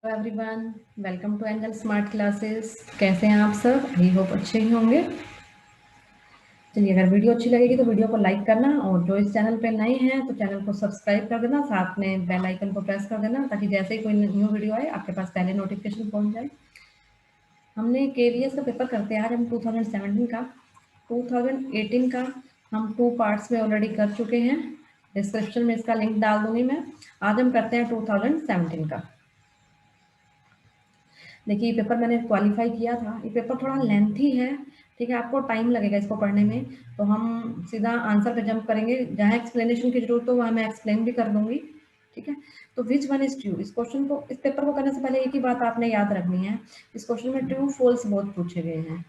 Hello everyone, welcome to Angel Smart Classes. कैसे हैं आप सब? आई होप अच्छे ही होंगे। चलिए, अगर वीडियो अच्छी लगेगी तो वीडियो को लाइक करना, और जो इस चैनल पे नए हैं तो चैनल को सब्सक्राइब कर देना, साथ में बेल आइकन को प्रेस कर देना ताकि जैसे ही कोई न्यू वीडियो आए आपके पास पहले नोटिफिकेशन पहुंच जाए। हमने केवीएस का पेपर करते हैं आज हम 2017 का। 2018 का हम 2 पार्ट्स में ऑलरेडी कर चुके हैं। डिस्क्रिप्शन में इसका लिंक डाल दूंगी मैं। आज हम करते हैं 2017 का। देखिए, ये पेपर मैंने क्वालिफाई किया था। ये पेपर थोड़ा लेंथी है, ठीक है, आपको टाइम लगेगा इसको पढ़ने में। तो हम सीधा आंसर पे जंप करेंगे। जहाँ एक्सप्लेनेशन की जरूरत हो वहाँ मैं एक्सप्लेन भी कर दूंगी, ठीक है। तो विच वन इज ट्रू, इस क्वेश्चन को, इस पेपर को करने से पहले एक ही बात आपने याद रखनी है। इस क्वेश्चन में ट्रू फॉल्स बहुत पूछे गए हैं।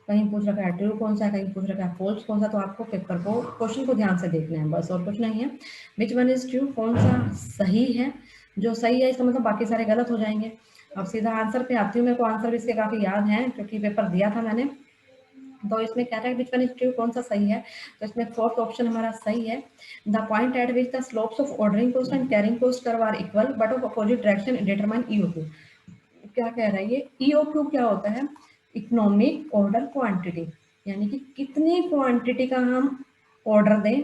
कहीं पूछ रखा है ट्रू कौन सा है, कहीं पूछ रखा है फॉल्स कौन सा। तो आपको पेपर को, क्वेश्चन को ध्यान से देखना है, बस और कुछ नहीं है। विच वन इज ट्रू, कौन सा सही है। जो सही है इसका मतलब बाकी सारे गलत हो जाएंगे। अब सीधा आंसर पे आती हूँ। मेरे को आंसर भी इसके काफी याद है क्योंकि पेपर दिया था मैंने। तो इसमें क्या था, विच वन इज ट्रू, कौन सा सही है। तो इसमें फोर्थ ऑप्शन हमारा सही है। The point at which the slopes of ordering cost and carrying cost curve are equal but of opposite direction determine EOQ. क्या कह रहा है ये? ईओक्यू क्या होता है? इकोनॉमिक ऑर्डर क्वांटिटी, यानी कि कितनी क्वांटिटी का हम ऑर्डर दें,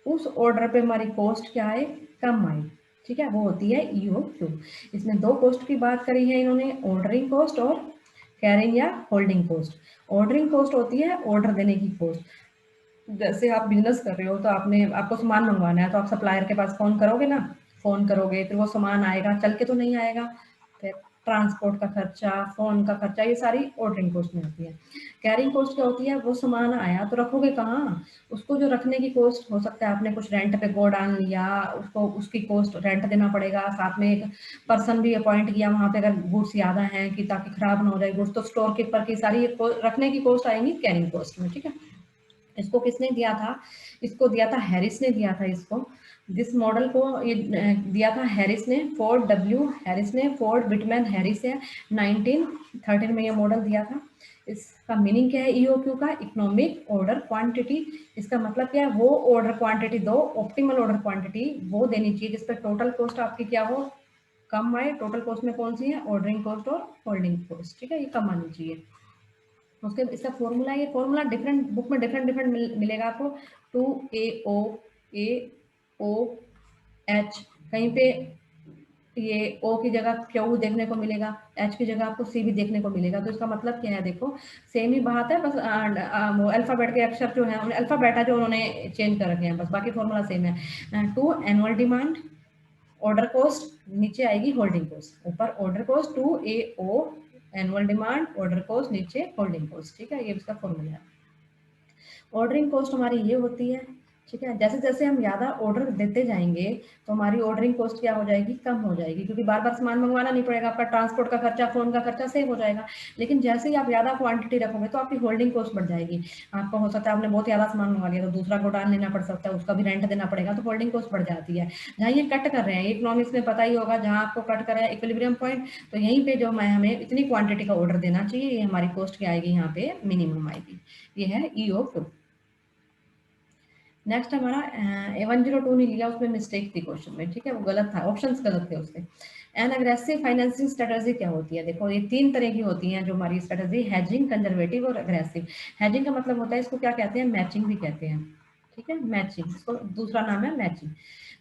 उस ऑर्डर पे हमारी कॉस्ट क्या आए, कम आए, ठीक है, वो होती है ईओक्यू। इसमें दो कॉस्ट की बात करी है इन्होंने, ऑर्डरिंग कॉस्ट और कैरिंग या होल्डिंग कॉस्ट। ऑर्डरिंग कॉस्ट होती है ऑर्डर देने की कॉस्ट। जैसे आप बिजनेस कर रहे हो तो आपको सामान मंगवाना है, तो आप सप्लायर के पास फोन करोगे ना, फोन करोगे फिर वो सामान आएगा, चल के तो नहीं आएगा। फिर ट्रांसपोर्ट का खर्चा, फोन का खर्चा, ये सारी ऑर्डरिंग कॉस्ट में होती है। कैरिंग कॉस्ट क्या होती है? वो सामान आया तो रखोगे कहाँ, उसको जो रखने की कॉस्ट, हो सकता है आपने कुछ रेंट पे गोडाउन लिया, उसको उसकी कॉस्ट रेंट देना पड़ेगा। साथ में एक पर्सन भी अपॉइंट किया वहां पे, अगर गुड्स ज्यादा है कि ताकि खराब ना हो जाए गुड्स, तो स्टोर कीपर की सारी रखने की कॉस्ट आएंगी कैरिंग कॉस्ट में, ठीक है। इसको किसने दिया था? इसको दिया था हैरिस ने दिया था इसको। जिस मॉडल को ये दिया था हैरिस ने, फोर्ड डब्ल्यू हैरिस ने, फोर्ड विटमैन हैरिस है, 1913 में ये मॉडल दिया था। इसका मीनिंग क्या है ईओक्यू का? Economic order quantity. इसका मतलब क्या है? वो ऑर्डर क्वांटिटी दो, ऑप्टिमल ऑर्डर क्वांटिटी वो देनी चाहिए जिस पर टोटल कॉस्ट आपकी क्या हो, कम आए। टोटल कॉस्ट में कौन सी है? ऑर्डरिंग कॉस्ट और होल्डिंग कॉस्ट, ठीक है, ये कम आनी चाहिए। उसके इसका फॉर्मूला, ये फॉर्मूला डिफरेंट बुक में डिफरेंट मिलेगा आपको। 2AOH, कहीं पे ये O की जगह Q देखने को मिलेगा, H की जगह आपको C भी देखने को मिलेगा। तो इसका मतलब क्या है? देखो सेम ही बात है, बस वो अल्फाबेट के अक्षर जो है, अल्फाबेट है जो उन्होंने चेंज कर रखे हैं, बस बाकी फॉर्मूला सेम है। 2 एनुअल डिमांड, ऑर्डर कॉस्ट, नीचे आएगी होल्डिंग कॉस्ट, ऊपर order cost 2AO annual demand, order cost, नीचे होल्डिंग कॉस्ट, ठीक है, ये इसका फॉर्मूला है। ऑर्डरिंग कॉस्ट हमारी ये होती है, ठीक है। जैसे जैसे हम ज्यादा ऑर्डर देते जाएंगे तो हमारी ऑर्डरिंग कॉस्ट क्या हो जाएगी? कम हो जाएगी, क्योंकि बार बार सामान मंगवाना नहीं पड़ेगा, आपका ट्रांसपोर्ट का खर्चा, फोन का खर्चा सेव हो जाएगा। लेकिन जैसे ही आप ज्यादा क्वांटिटी रखोगे तो आपकी होल्डिंग कॉस्ट बढ़ जाएगी। आपको हो सकता है आपने बहुत ज्यादा सामान मंगवा लिया तो दूसरा गोडाउन लेना पड़ सकता है, उसका भी रेंट देना पड़ेगा, तो होल्डिंग कॉस्ट बढ़ जाती है। जहाँ ये कट कर रहे हैं, इकोनॉमिक्स में पता ही होगा, जहाँ आपको कट कर रहे हैं इक्विलिब्रियम पॉइंट, तो यहीं पे जो हमें इतनी क्वांटिटी का ऑर्डर देना चाहिए, ये हमारी कॉस्ट क्या आएगी? यहाँ पे मिनिमम आएगी। ये है ईओक्यू। नेक्स्ट हमारा 102 नहीं लिया, उसमें मिस्टेक थी क्वेश्चन में, ठीक है, वो गलत था, ऑप्शंस गलत थे उसके। एन अग्रेसिव फाइनेंसिंग स्ट्रेटजी क्या होती है? देखो ये 3 तरह की होती हैं जो हमारी स्ट्रेटजी, हैजिंग, कंजर्वेटिव और अग्रेसिव। हैजिंग का मतलब होता है, इसको क्या कहते हैं? मैचिंग भी कहते हैं, ठीक है, मैचिंग, इसको दूसरा नाम है मैचिंग।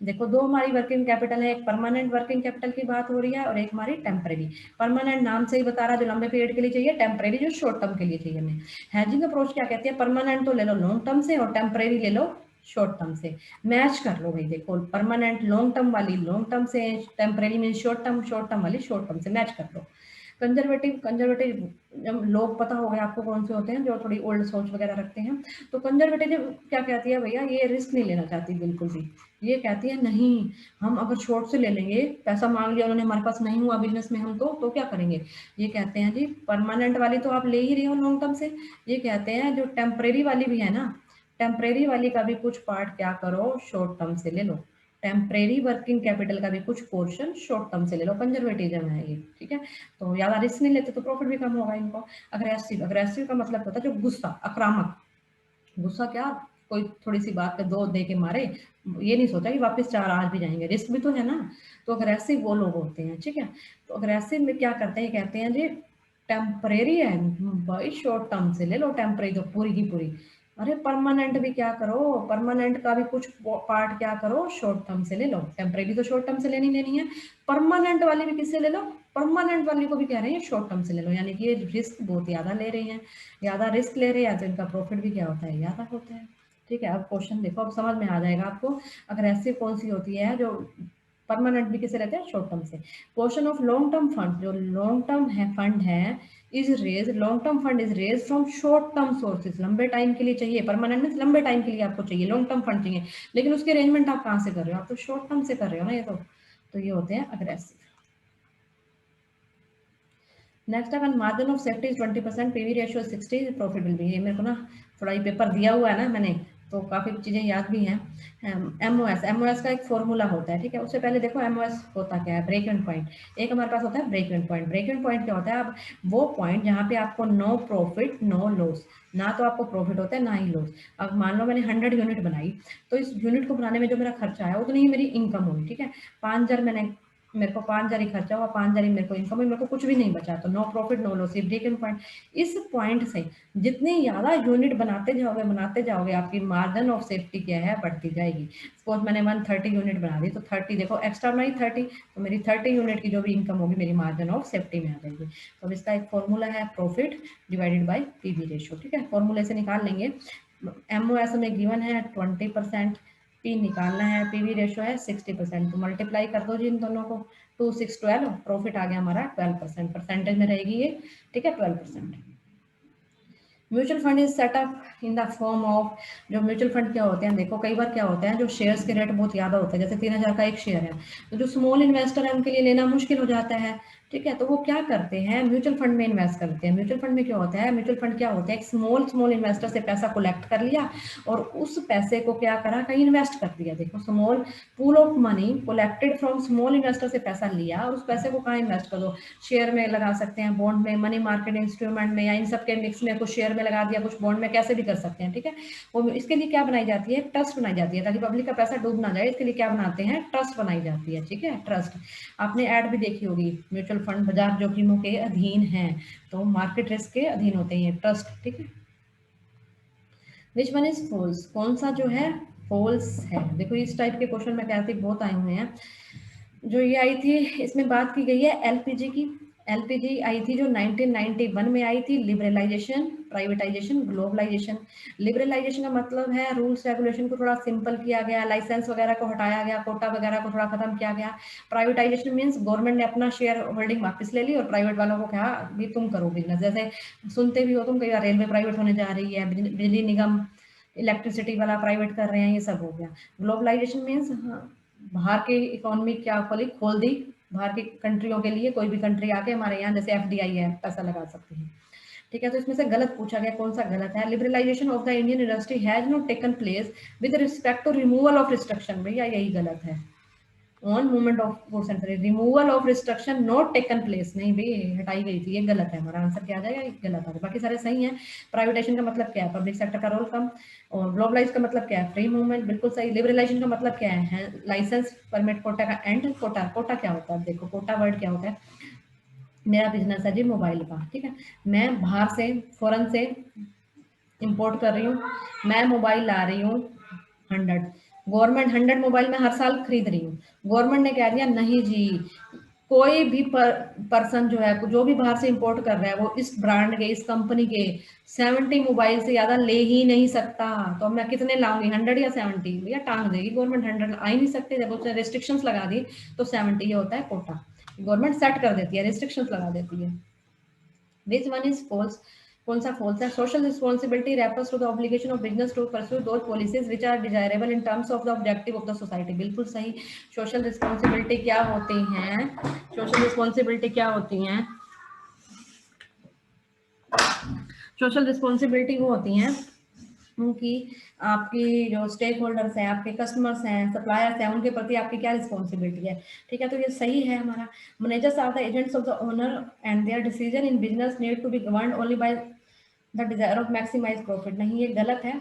देखो दो हमारी वर्किंग कैपिटल है, एक परमानेंट वर्किंग कैपिटल की बात हो रही है और एक हमारी टेम्परेरी। परमानेंट नाम से ही बता रहा है, जो लंबे पीरियड के लिए चाहिए, टेम्परेरी जो शॉर्ट टर्म के लिए चाहिए हमें। हैजिंग अप्रोच क्या कहती है? परमानेंट तो ले लो लॉन्ग टर्म से और टेम्परेरी ले लो शॉर्ट टर्म से, मैच कर लो भाई। देखो परमानेंट लॉन्ग टर्म वाली लॉन्ग टर्म से, टेम्परेरी में शॉर्ट टर्म वाली शॉर्ट टर्म से मैच कर लो। कंजर्वेटिव, जब लोग पता हो गया आपको कौन से होते हैं, जो थोड़ी ओल्ड सोच वगैरह रखते हैं। तो कंजर्वेटिव क्या कहती है भैया? ये रिस्क नहीं लेना चाहती बिल्कुल भी। ये कहती है नहीं, हम अगर शॉर्ट से ले लेंगे, पैसा मांग लिया उन्होंने, हमारे पास नहीं हुआ बिजनेस में हम तो क्या करेंगे? ये कहते हैं जी परमानेंट वाली तो आप ले ही रहे हो लॉन्ग टर्म से, ये कहते हैं जो टेम्परेरी वाली भी है ना, टेम्परेरी वाली का भी कुछ पार्ट क्या करो, शॉर्ट टर्म से ले लो। टेम्परेरी वर्किंग कैपिटल का भी कुछ पोर्शन शॉर्ट टर्म से ले लो, कंजर्वेटिज्म है ये, ठीक है। तो ज्यादा रिस्क नहीं लेते तो प्रॉफिट भी कम होगा इनको। अग्रेसिव, अग्रेसिव का मतलब होता है जो गुस्सा, आक्रामक। गुस्सा क्या? कोई थोड़ी सी बात पे 2 दे के मारे, ये नहीं सोचा कि वापस 4 आज भी जाएंगे, रिस्क भी तो है ना। तो अग्रेसिव वो लोग होते हैं, ठीक है। तो अग्रेसिव में क्या करते हैं, कहते हैं जी टेम्परेरी है भाई, शॉर्ट टर्म से ले लो टेम्परेरी तो पूरी की पूरी। अरे परमानेंट भी क्या करो, परमानेंट का भी कुछ पार्ट क्या करो, शॉर्ट टर्म से ले लो। टेम्परेरी तो शॉर्ट टर्म से लेनी लेनी है, परमानेंट वाली भी किससे ले लो, परमानेंट वाली को भी कह रहे हैं शॉर्ट टर्म से ले लो। यानी कि ये रिस्क बहुत ज़्यादा ले रहे हैं, ज़्यादा रिस्क ले रहे हैं तो इनका प्रॉफिट भी क्या होता है, ज़्यादा होता है। ठीक है, अब क्वेश्चन देखो, अब समझ में आ जाएगा आपको अग्रेसिव कौन सी होती है, जो परमानेंट भी किसे रहते हैं, शॉर्ट टर्म से। Question of long term fund, जो लॉन्ग टर्म है फंड है, is raise, long term fund is raise from short term sources, लंबे टाइम के लिए चाहिए, परमानेंट में लंबे टाइम के लिए आपको चाहिए, लॉन्ग टर्म फंड चाहिए, लेकिन उसके अरेंजमेंट आप कहाँ से कर रहे हो, आप तो शॉर्ट टर्म से कर रहे हो ना ये तो ये होते हैं aggressive. Next upon margin of safety is 20%, PV ratio 60, profit will be, ये मेरे को ना थोड़ा ये पेपर दिया हुआ है ना मैंने, तो काफ़ी चीज़ें याद भी हैं। एमओएस, एमओएस का एक फॉर्मूला होता है, ठीक है। उससे पहले देखो एमओएस होता क्या है, ब्रेक इवन पॉइंट। एक हमारे पास होता है break even point. Break even point क्या होता है, अब वो पॉइंट जहाँ पे आपको नो प्रॉफिट नो लॉस, ना तो आपको प्रॉफिट होता है ना ही लॉस। अब मान लो मैंने 100 यूनिट बनाई, तो इस यूनिट को बनाने में जो मेरा खर्चा है उतनी ही मेरी इनकम हुई, ठीक है। 5,000 मैंने, मेरे को 5,000 ही खर्चा हुआ, 5,000 ही मेरे को इनकम हुई, मेरे को कुछ भी नहीं बचा, तो नो प्रॉफिट नो लॉस, ये ब्रेक इवन पॉइंट। इस पॉइंट से जितनी ज़्यादा यूनिट बनाते जाओगे आपकी मार्जिन ऑफ सेफ्टी क्या है, बढ़ती जाएगी। सपोज मैंने 130 यूनिट बना दी, तो 30 देखो एक्स्ट्रा बनाई 30, तो मेरी 30 यूनिट की जो भी इनकम होगी मेरी मार्जिन ऑफ सेफ्टी में आ जाएगी। तो अब इसका एक फॉर्मूला है profit divided by PV ratio, ठीक है। फॉर्मूले से निकाल लेंगे, एमओएस में गिवन है 20%, पी निकालना है, पीवी रेशियो है 60%, तो मल्टीप्लाई कर दो जी इन दोनों को, 2 6 12, प्रॉफिट आ गया हमारा 12%, परसेंटेज में रहेगी ये, ठीक है 12%। Mutual fund is setup in the form of, जो म्यूचुअल फंड क्या होते हैं, देखो कई बार क्या होता है, जो शेयर्स के रेट बहुत ज़्यादा होते हैं, जैसे 3,000 का एक शेयर है, तो जो स्मॉल इन्वेस्टर है उनके लिए लेना मुश्किल हो जाता है, ठीक है। तो वो क्या करते हैं, म्यूचुअल फंड में इन्वेस्ट करते हैं। म्यूचुअल फंड में क्या होता है, म्यूचुअल फंड क्या होता है, एक स्मॉल इन्वेस्टर से पैसा कलेक्ट कर लिया और उस पैसे को क्या करा, कहीं इन्वेस्ट कर दिया। देखो small pool of money collected from small investor से पैसा लिया और उस पैसे को कहाँ इन्वेस्ट कर दो, शेयर में लगा सकते हैं, बॉन्ड में, मनी मार्केट इंस्ट्रूमेंट में, या इन सब के मिक्स में, कुछ शेयर में लगा दिया, कुछ बॉन्ड में, कैसे भी कर सकते हैं, ठीक है। वो इसके लिए क्या बनाई जाती है, ट्रस्ट बनाई जाती है, ताकि पब्लिक का पैसा डूब ना जाए, इसके लिए क्या बनाते हैं, ट्रस्ट बनाई जाती है, ठीक है। ट्रस्ट आपने ऐड भी देखी होगी, म्यूचुअल फंड बाजार जोखिमों के अधीन है, तो मार्केट रिस्क के अधीन होते हैं ट्रस्ट, ठीक है। विच वन इज फॉल्स, कौन सा जो है फॉल्स है। देखो इस टाइप के क्वेश्चन में कहती बहुत आए हुए हैं। जो ये आई थी इसमें बात की गई है एलपीजी की। एलपीजी आई थी जो 1991 में आई थी, लिबरलाइजेशन, प्राइवेटाइजेशन, ग्लोबलाइजेशन। लिबरलाइजेशन का मतलब है रूल्स रेगुलेशन को थोड़ा सिंपल किया गया, लाइसेंस वगैरह को हटाया गया, कोटा वगैरह को थोड़ा खत्म किया गया। प्राइवेटाइजेशन मीन्स गवर्नमेंट ने अपना शेयर होल्डिंग वापस ले ली और प्राइवेट वालों को कहा भी तुम करो बिजनेस। जैसे सुनते भी हो तुम, कई बार रेलवे प्राइवेट होने जा रही है, बिजली निगम, इलेक्ट्रिसिटी वाला प्राइवेट कर रहे हैं, ये सब हो गया। ग्लोबलाइजेशन मीन्स बाहर की इकोनॉमी क्या खोल दी, बाहर की कंट्रियों के लिए, कोई भी कंट्री आके हमारे यहाँ जैसे एफडीआई है पैसा लगा सकती है, ठीक है। तो इसमें से गलत पूछा गया, कौन सा गलत है। Liberalisation of the Indian industry has not taken place with respect to removal of restriction, भैया यही गलत है। On movement of goods and service, removal of restriction not taken place, नहीं भाई हटाई गई थी, ये गलत है। हमारा आंसर क्या आ जाएगा, गलत आ जाएगा, बाकी सारे सही हैं। प्राइवेटाइजेशन का मतलब क्या है, पब्लिक सेक्टर का रोल कम। और ग्लोबलाइज का मतलब क्या है, फ्री मूवमेंट, बिल्कुल सही। लिबरलाइजेशन का मतलब क्या है, लाइसेंस, परमिट, कोटा का एंड। कोटा, कोटा क्या होता है, देखो कोटा वर्ड क्या होता है, मेरा बिजनेस है जी मोबाइल का, ठीक है। मैं बाहर से फॉरेन से इंपोर्ट कर रही हूँ, मैं मोबाइल ला रही हूँ 100, गवर्नमेंट 100 मोबाइल में हर साल खरीद रही हूँ, गवर्नमेंट ने कह दिया नहीं जी, कोई भी पर्सन जो है, जो भी बाहर से इंपोर्ट कर रहा है, वो इस ब्रांड के, इस कंपनी के 70 मोबाइल से ज्यादा ले ही नहीं सकता। तो मैं कितने लाऊंगी, 100 या 70, भैया टांग देगी गवर्नमेंट, 100 आ ही नहीं सकते। जब उसने रिस्ट्रिक्शंस लगा दी तो 70, ये होता है कोटा, गवर्नमेंट सेट कर देती है, रिस्ट्रिक्शंस लगा देती है। Which one is false, कौन सा false है। social responsibility refers to the obligation of business to pursue those policies which are desirable in terms of the objective of the society, बिल्कुल सही। social responsibility क्या होती हैं, social responsibility क्या होती हैं, social responsibility वो होती हैं उनकी, आपकी जो स्टेक होल्डर्स हैं, आपके कस्टमर्स हैं, सप्लायर्स हैं, उनके प्रति आपकी क्या रिस्पॉन्सिबिलिटी है, ठीक है। तो ये सही है हमारा। Managers are the agents of the owner and their decision in business need to be governed only by the desire of maximise profit, नहीं ये गलत है।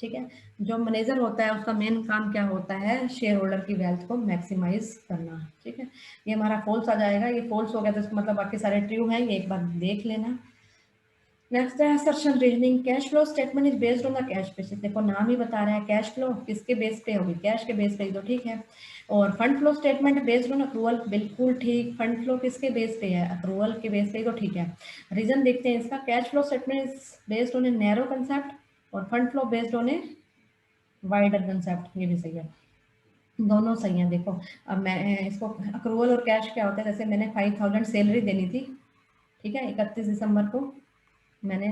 ठीक है। जो मैनेजर होता है उसका मेन काम क्या होता है, शेयर होल्डर की वेल्थ को मैक्सिमाइज करना। ठीक है, ये हमारा फॉल्स आ जाएगा, ये फॉल्स हो गया तो इसका मतलब बाकी सारे ट्रू हैं, ये एक बार देख लेना। नेक्स्ट है assertion reasoning, cash flow statement is based on the cash basis. देखो नाम ही बता रहा है, कैश फ्लो किसके बेस पे होगी, कैश के बेस पे ही, तो ठीक है। और fund flow statement based on accrual, बिल्कुल ठीक, फंड फ्लो किसके बेस पे है, अक्रूवल के बेस पे ही, तो ठीक है। रीजन देखते हैं इसका, cash flow statement is based on a narrow concept और fund flow based on a wider concept, ये भी सही है, दोनों सही हैं। देखो अब मैं इसको, अक्रूवल और कैश क्या होता है, जैसे मैंने 5000 सैलरी देनी थी, ठीक है, 31 दिसंबर को मैंने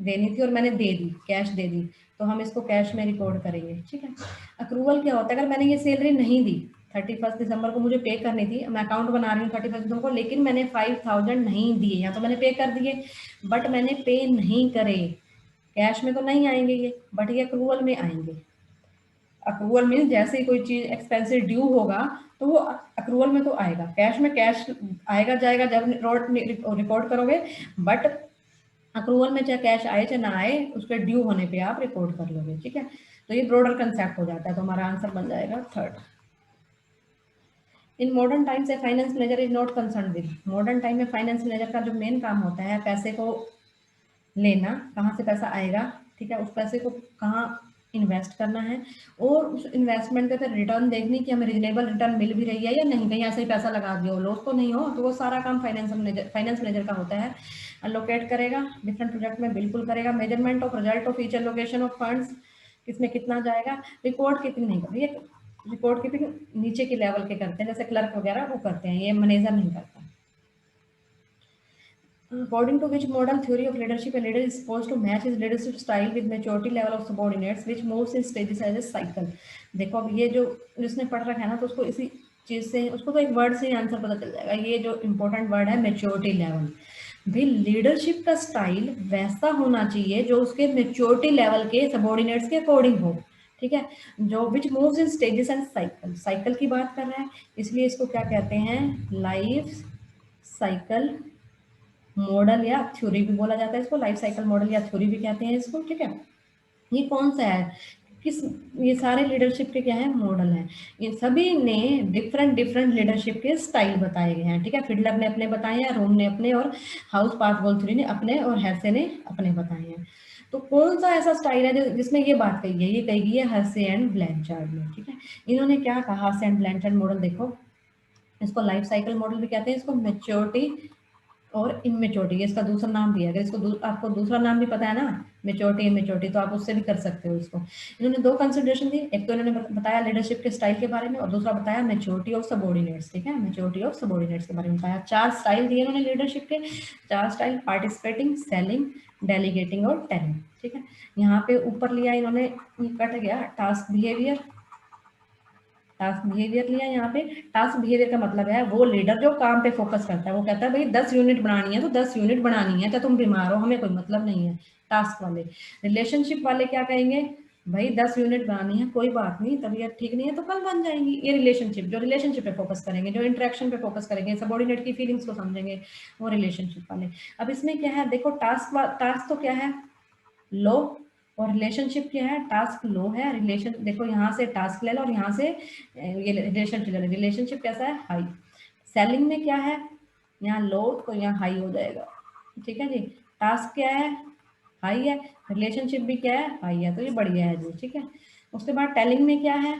देनी थी और मैंने दे दी, कैश दे दी, तो हम इसको कैश में रिकॉर्ड करेंगे। ठीक है। अक्रूवल क्या होता है, अगर मैंने ये सैलरी नहीं दी, 31 दिसंबर को मुझे पे करनी थी, मैं अकाउंट बना रही हूँ 31 दिसंबर को, लेकिन मैंने 5000 नहीं दिए, या तो मैंने पे कर दिए बट मैंने पे नहीं करे, कैश में तो नहीं आएंगे ये, बट ये अक्रूवल में आएंगे। अक्रूवल मीन जैसे ही कोई चीज एक्सपेंसिव ड्यू होगा तो वो अक्रूवल में तो आएगा, कैश में कैश आएगा जाएगा जब रिकॉर्ड करोगे, बट अक्रूवल में चाहे कैश आए चाहे ना आए, उसके ड्यू होने पे आप रिकॉर्ड कर लोगे। ठीक है, तो ये ब्रॉडर कंसेप्ट हो जाता है, तो हमारा आंसर बन जाएगा third. In modern times A finance manager is not concern with, modern time में फाइनेंस मैनेजर का जो मेन काम होता है पैसे को लेना, कहाँ से पैसा आएगा, ठीक है, उस पैसे को कहाँ इन्वेस्ट करना है, और उस इन्वेस्टमेंट का फिर रिटर्न देखनी कि हमें रिजनेबल रिटर्न मिल भी रही है या नहीं, कहीं ऐसे ही पैसा लगा दिया लॉस तो नहीं हो, तो वो सारा काम फाइनेंस मैनेजर का होता है। अलोकेट करेगा डिफरेंट प्रोजेक्ट में, बिल्कुल करेगा। Measurement of result of each allocation of funds, किसमें कितना जाएगा। रिकॉर्ड कीपिंग नहीं कर, ये रिकॉर्ड कीपिंग नीचे के लेवल के करते हैं, जैसे क्लर्क वगैरह वो करते हैं, ये मैनेजर नहीं करता। According to which modern theory of leadership, a leader is supposed to match his leadership style with maturity level of subordinates, which moves in stages as a cycle. देखो अब ये जो जिसने पढ़ रखा है ना, तो उसको इसी चीज से, उसको तो एक वर्ड से ही आंसर पता चल जाएगा। ये जो इम्पोर्टेंट वर्ड है मेच्योरिटी लेवल, भी लीडरशिप का स्टाइल वैसा होना चाहिए जो उसके मेच्योरिटी लेवल के सबॉर्डिनेट्स के अकॉर्डिंग हो। ठीक है, जो विच moves in stages and cycle, cycle की बात कर रहा है, इसलिए इसको क्या कहते हैं, लाइफ साइकिल मॉडल या थ्योरी भी बोला जाता है इसको, लाइफ साइकिल मॉडल या थ्योरी भी कहते हैं इसको। ठीक है, ये कौन सा है, किस, ये सारे लीडरशिप के क्या है, मॉडल हैं। ये सभी ने डिफरेंट डिफरेंट लीडरशिप के स्टाइल बताए गए हैं। ठीक है, फिडलर ने अपने बताए हैं, रोम ने अपने, और हाउस पार्क थ्योरी ने अपने, और हेर्से ने अपने बताए हैं। तो कौन सा ऐसा स्टाइल है जिसमें ये बात कही है, ये कही गई है हेर्से एंड ब्लैंचार्ड ने। ठीक है, इन्होंने क्या कहा, हेर्से एंड ब्लैंचार्ड मॉडल, देखो इसको लाइफ साइकिल मॉडल भी कहते हैं, इसको मेच्योरिटी और इमेच्योरिटी, इसका दूसरा नाम भी है। अगर इसको आपको दूसरा नाम भी पता है ना, मेच्योरिटी इमेच्योरिटी, तो आप उससे भी कर सकते हो इसको। इन्होंने दो कंसिडरेशन दी, एक तो इन्होंने बताया लीडरशिप के स्टाइल के बारे में, और दूसरा बताया मेच्योरिटी ऑफ सबॉर्डिनेट्स। ठीक है, मेच्योरिटी ऑफ सबॉर्डिनेट्स के बारे में बताया। 4 स्टाइल दिए उन्होंने लीडरशिप के, 4 स्टाइल, पार्टिसिपेटिंग, सेलिंग, डेलीगेटिंग और टेलिंग। ठीक है, यहाँ पे ऊपर लिया इन्होंने, ये कट गया, टास्क बिहेवियर, टास्क बिहेवियर लिया यहाँ पे। टास्क बिहेवियर का मतलब है वो लीडर जो काम पे फोकस करता है, वो कहता है भाई 10 यूनिट बनानी है तो 10 यूनिट बनानी है, चाहे तुम बीमार हो हमें कोई मतलब नहीं है। टास्क वाले, रिलेशनशिप वाले क्या कहेंगे, भाई 10 यूनिट बनानी है, कोई बात नहीं, तबीयत ठीक नहीं है तो कल बन जाएंगी। ये रिलेशनशिप, जो रिलेशनशिप पे फोकस करेंगे, जो इंटरेक्शन पे फोकस करेंगे, सबॉर्डिनेट की फीलिंग्स को समझेंगे, वो रिलेशनशिप वाले। अब इसमें क्या है, देखो टास्क तो क्या है, लो, और रिलेशनशिप क्या है, टास्क लो है, रिलेशन देखो यहाँ से टास्क ले लो और यहाँ से ये रिलेशनशिप ले लो। रिलेशनशिप कैसा है, हाई। सेलिंग में क्या है, यहाँ लो तो यहाँ हाई हो जाएगा। ठीक है जी, टास्क क्या है, हाई है, रिलेशनशिप भी क्या है, हाई है, तो ये बढ़िया है जी। ठीक है, उसके बाद टेलिंग में क्या है,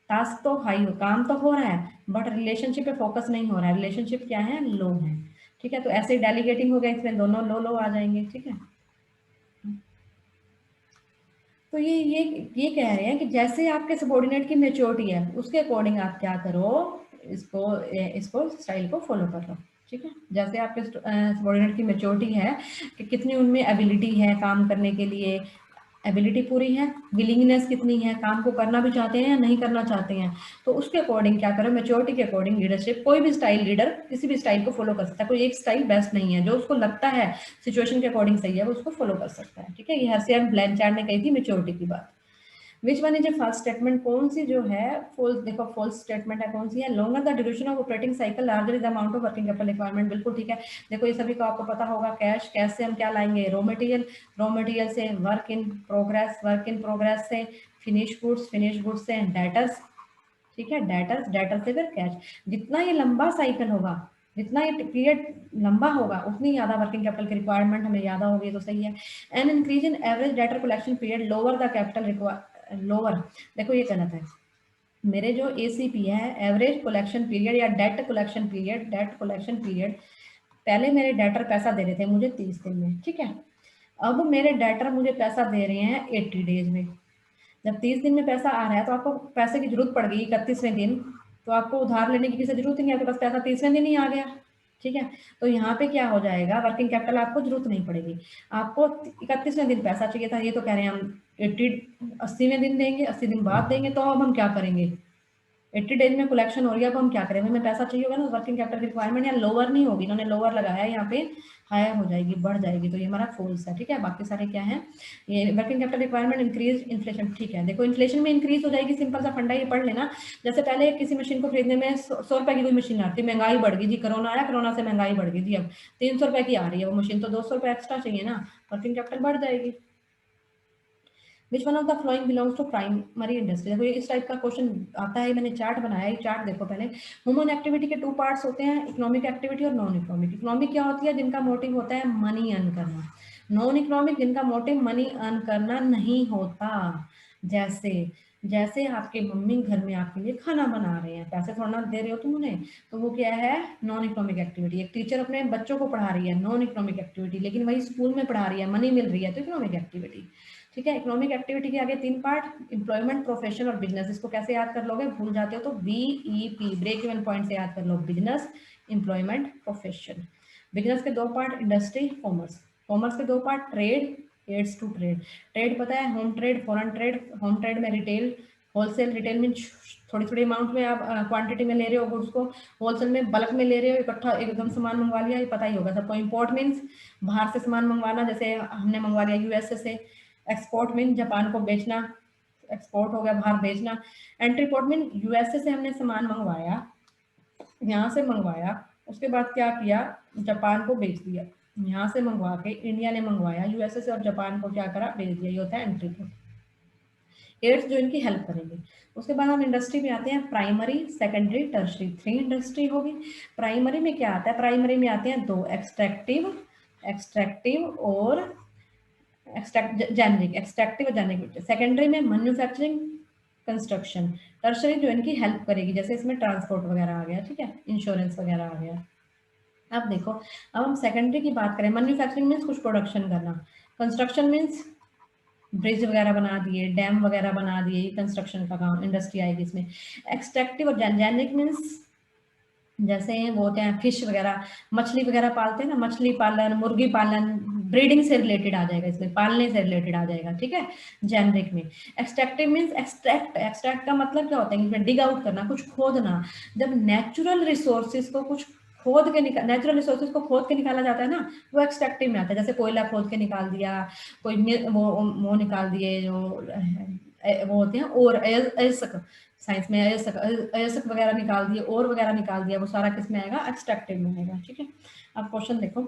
टास्क तो हाई हो, काम तो हो रहा है, बट रिलेशनशिप पे फोकस नहीं हो रहा है, रिलेशनशिप क्या है, लो है। ठीक है, तो ऐसे डेलीगेटिंग हो गया, इसमें दोनों लो लो आ जाएंगे। ठीक है, तो ये कह रहे हैं कि जैसे आपके सबॉर्डिनेट की मेच्योरिटी है उसके अकॉर्डिंग आप क्या करो, इसको इसको स्टाइल को फॉलो कर लो। ठीक है, जैसे आपके सबॉर्डिनेट की मेच्योरिटी है कि कितनी उनमें एबिलिटी है काम करने के लिए, एबिलिटी पूरी है, विलिंगनेस कितनी है, काम को करना भी चाहते हैं या नहीं करना चाहते हैं, तो उसके अकॉर्डिंग क्या करो, मेच्योरिटी के अकॉर्डिंग लीडरशिप। कोई भी स्टाइल लीडर किसी भी स्टाइल को फॉलो कर सकता है, कोई एक स्टाइल बेस्ट नहीं है, जो उसको लगता है सिचुएशन के अकॉर्डिंग सही है वो उसको फॉलो कर सकता है। ठीक है, ये हेर्से एंड ब्लैंचार्ड ने कही थी मेच्योरिटी की बात। Which one is a false statement, कौन सी जो है फॉल्स, देखो फॉल्स स्टेटमेंट है कौन सी है, longer the duration of operating cycle larger is the amount of working capital requirement, बिल्कुल ठीक है। देखो ये सभी को आपको पता होगा, कैश, कैश से हम क्या लाएंगे, रॉ मटेरियल, रॉ मटेरियल से work in progress, work in progress से फिनिश गुड्स, फिनिश गुड्स से डेटर्स, ठीक है, डेटर्स, डेटर्स से फिर कैश। जितना ये लंबा साइकिल होगा, जितना ये पीरियड लंबा होगा, उतनी ज्यादा वर्किंग कैपिटल की रिक्वायरमेंट हमें ज्यादा होगी, तो सही है। An increase in average debtor collection period lower the capital require, lower, देखो ये गलत है। मेरे जो एसीपी है, एवरेज कलेक्शन पीरियड या debt collection period, debt collection period, पहले मेरे डेटर पैसा दे रहे थे मुझे 30 दिन में, ठीक है। अब मेरे डेटर मुझे पैसा दे रहे हैं 80 डेज में। जब 30 दिन में पैसा आ रहा है तो आपको पैसे की जरूरत पड़ गई 31वें दिन, तो आपको उधार लेने की किसी जरूरत नहीं है, आपके पास पैसा 30वें दिन ही आ गया, ठीक है। तो यहाँ पे क्या हो जाएगा, वर्किंग कैपिटल आपको जरूरत नहीं पड़ेगी। आपको 31वें दिन पैसा चाहिए था, ये तो कह रहे हैं हम 80वें दिन देंगे, 80 दिन बाद देंगे, तो अब हम क्या करेंगे, 80 डेज में कलेक्शन हो रही है, अब हम क्या करें, हमें पैसा चाहिए होगा ना, वर्किंग कैपिटल की रिक्वायरमेंट यहाँ लोअर नहीं होगी, इन्होंने लोअर लगाया है, यहाँ पे हायर हो जाएगी, बढ़ जाएगी, तो ये हमारा फॉल्स है, ठीक है। बाकी सारे क्या है, ये working capital requirement increase inflation, ठीक है। देखो इन्फ्लेशन में इंक्रीज हो जाएगी, सिंपल सा फंडा ये पढ़ लेना। जैसे पहले किसी मशीन को खरीदने में 100 रुपए की कोई मशीन आती, महंगाई बढ़ गई जी, कोरोना आया, कोरोना से महंगाई बढ़ गई जी, अब 300 रुपए की आ रही है वो मशीन, तो 200 रुपए एक्स्ट्रा चाहिए ना, वर्किंग कैपिटल बढ़ जाएगी। Which one of the following belongs to primary industry, देखो इस टाइप का क्वेश्चन आता है, मैंने चार्ट बनाया है, चार्ट देखो पहले। ह्यूमन एक्टिविटी के 2 पार्ट्स होते हैं, इकोनॉमिक एक्टिविटी और नॉन इकोनॉमिक। इकोनॉमिक क्या होती है, जिनका मोटिव होता है मनी अर्न करना। नॉन इकोनॉमिक जिनका मोटिव मनी अर्न करना नहीं होता। जैसे जैसे आपके मम्मी घर में आपके लिए खाना बना रहे हैं, पैसे थोड़ा ना दे रहे हो तुम उन्हें, तो वो क्या है, नॉन इकोनॉमिक एक्टिविटी। एक टीचर अपने बच्चों को पढ़ा रही है, नॉन इकोनॉमिक एक्टिविटी, लेकिन वही स्कूल में पढ़ा रही है, मनी मिल रही है, तो इकोनॉमिक एक्टिविटी, ठीक है। इकोनॉमिक एक्टिविटी के आगे 3 पार्ट, एम्प्लॉयमेंट, प्रोफेशन और बिजनेस। इसको कैसे याद कर लोगे, भूल जाते हो तो BEP, ब्रेक इवन पॉइंट से याद कर लो, बिजनेस, एम्प्लॉयमेंट, प्रोफेशन। बिजनेस के 2 पार्ट, इंडस्ट्री, कॉमर्स। कॉमर्स के 2 part, trade, aids to trade. Trade पता है, home trade, foreign trade. Home trade में रिटेल, होलसेल, रिटेल में थोड़ी थोड़ी अमाउंट में आप क्वांटिटी में ले रहे हो गुड्स को, होलसेल में बल्क में ले रहे हो, इकट्ठा एकदम सामान मंगवा लिया, ये पता ही होगा सबको। इंपोर्ट मीन्स बाहर से सामान मंगवाना, जैसे हमने मंगवा लिया यूएसए से। एक्सपोर्ट मीन जापान को बेचना, एक्सपोर्ट हो गया बाहर बेचना। एंट्री पोर्ट मीन यूएसए से हमने सामान मंगवाया, यहाँ से मंगवाया, उसके बाद क्या किया, जापान को बेच दिया। यहाँ से मंगवा के इंडिया ने मंगवाया यूएसए से और जापान को क्या करा, बेच दिया, ये होता है एंट्री पोर्ट। एड्स जो इनकी हेल्प करेंगे। उसके बाद हम इंडस्ट्री में आते हैं, प्राइमरी, सेकेंडरी, टर्शरी, 3 इंडस्ट्री होगी। प्राइमरी में क्या आता है, प्राइमरी में आते हैं 2, एक्सट्रैक्टिव, एक्सट्रैक्टिव और जेनरिक, एक्सट्रैक्टिव और जेनरिक। सेकेंडरी में मैन्युफैक्चरिंग, कंस्ट्रक्शन। टर्शरी जो इनकी हेल्प करेगी, जैसे इसमें ट्रांसपोर्ट वगैरह आ गया, ठीक है, इंश्योरेंस वगैरह आ गया। अब देखो, अब हम सेकेंडरी की बात करें, मैन्युफैक्चरिंग मीन्स कुछ प्रोडक्शन करना, कंस्ट्रक्शन मीन्स ब्रिज वगैरह बना दिए, डैम वगैरह बना दिए, कंस्ट्रक्शन का काम, इंडस्ट्री आएगी इसमें। एक्सट्रैक्टिव और जेनरिक मीन्स जैसे वो होते हैं फिश वगैरह, मछली वगैरह पालते हैं ना, मछली पालन, मुर्गी पालन, ब्रीडिंग से रिलेटेड आ जाएगा इसमें, पालने से रिलेटेड आ जाएगा, ठीक है, जेनरिक में। एक्सट्रैक्टिव मीन्स एक्सट्रैक्ट, एक्सट्रैक्ट का मतलब क्या होता है, इसमें डिग आउट करना, कुछ खोदना। जब नेचुरल रिसोर्सेज को कुछ खोद के निकाल, नेचुरल रिसोर्सेज को खोद के निकाला जाता है ना, वो एक्सट्रैक्टिव में आता है। जैसे कोयला खोद के निकाल दिया, कोई वो निकाल दिए जो वो होते हैं, और अयस्क, साइंस में अयस्क, अयस्क वगैरह निकाल दिए, और वगैरह निकाल दिया, वो सारा किस में आएगा, एक्सट्रैक्टिव में आएगा, ठीक है। अब क्वेश्चन देखो,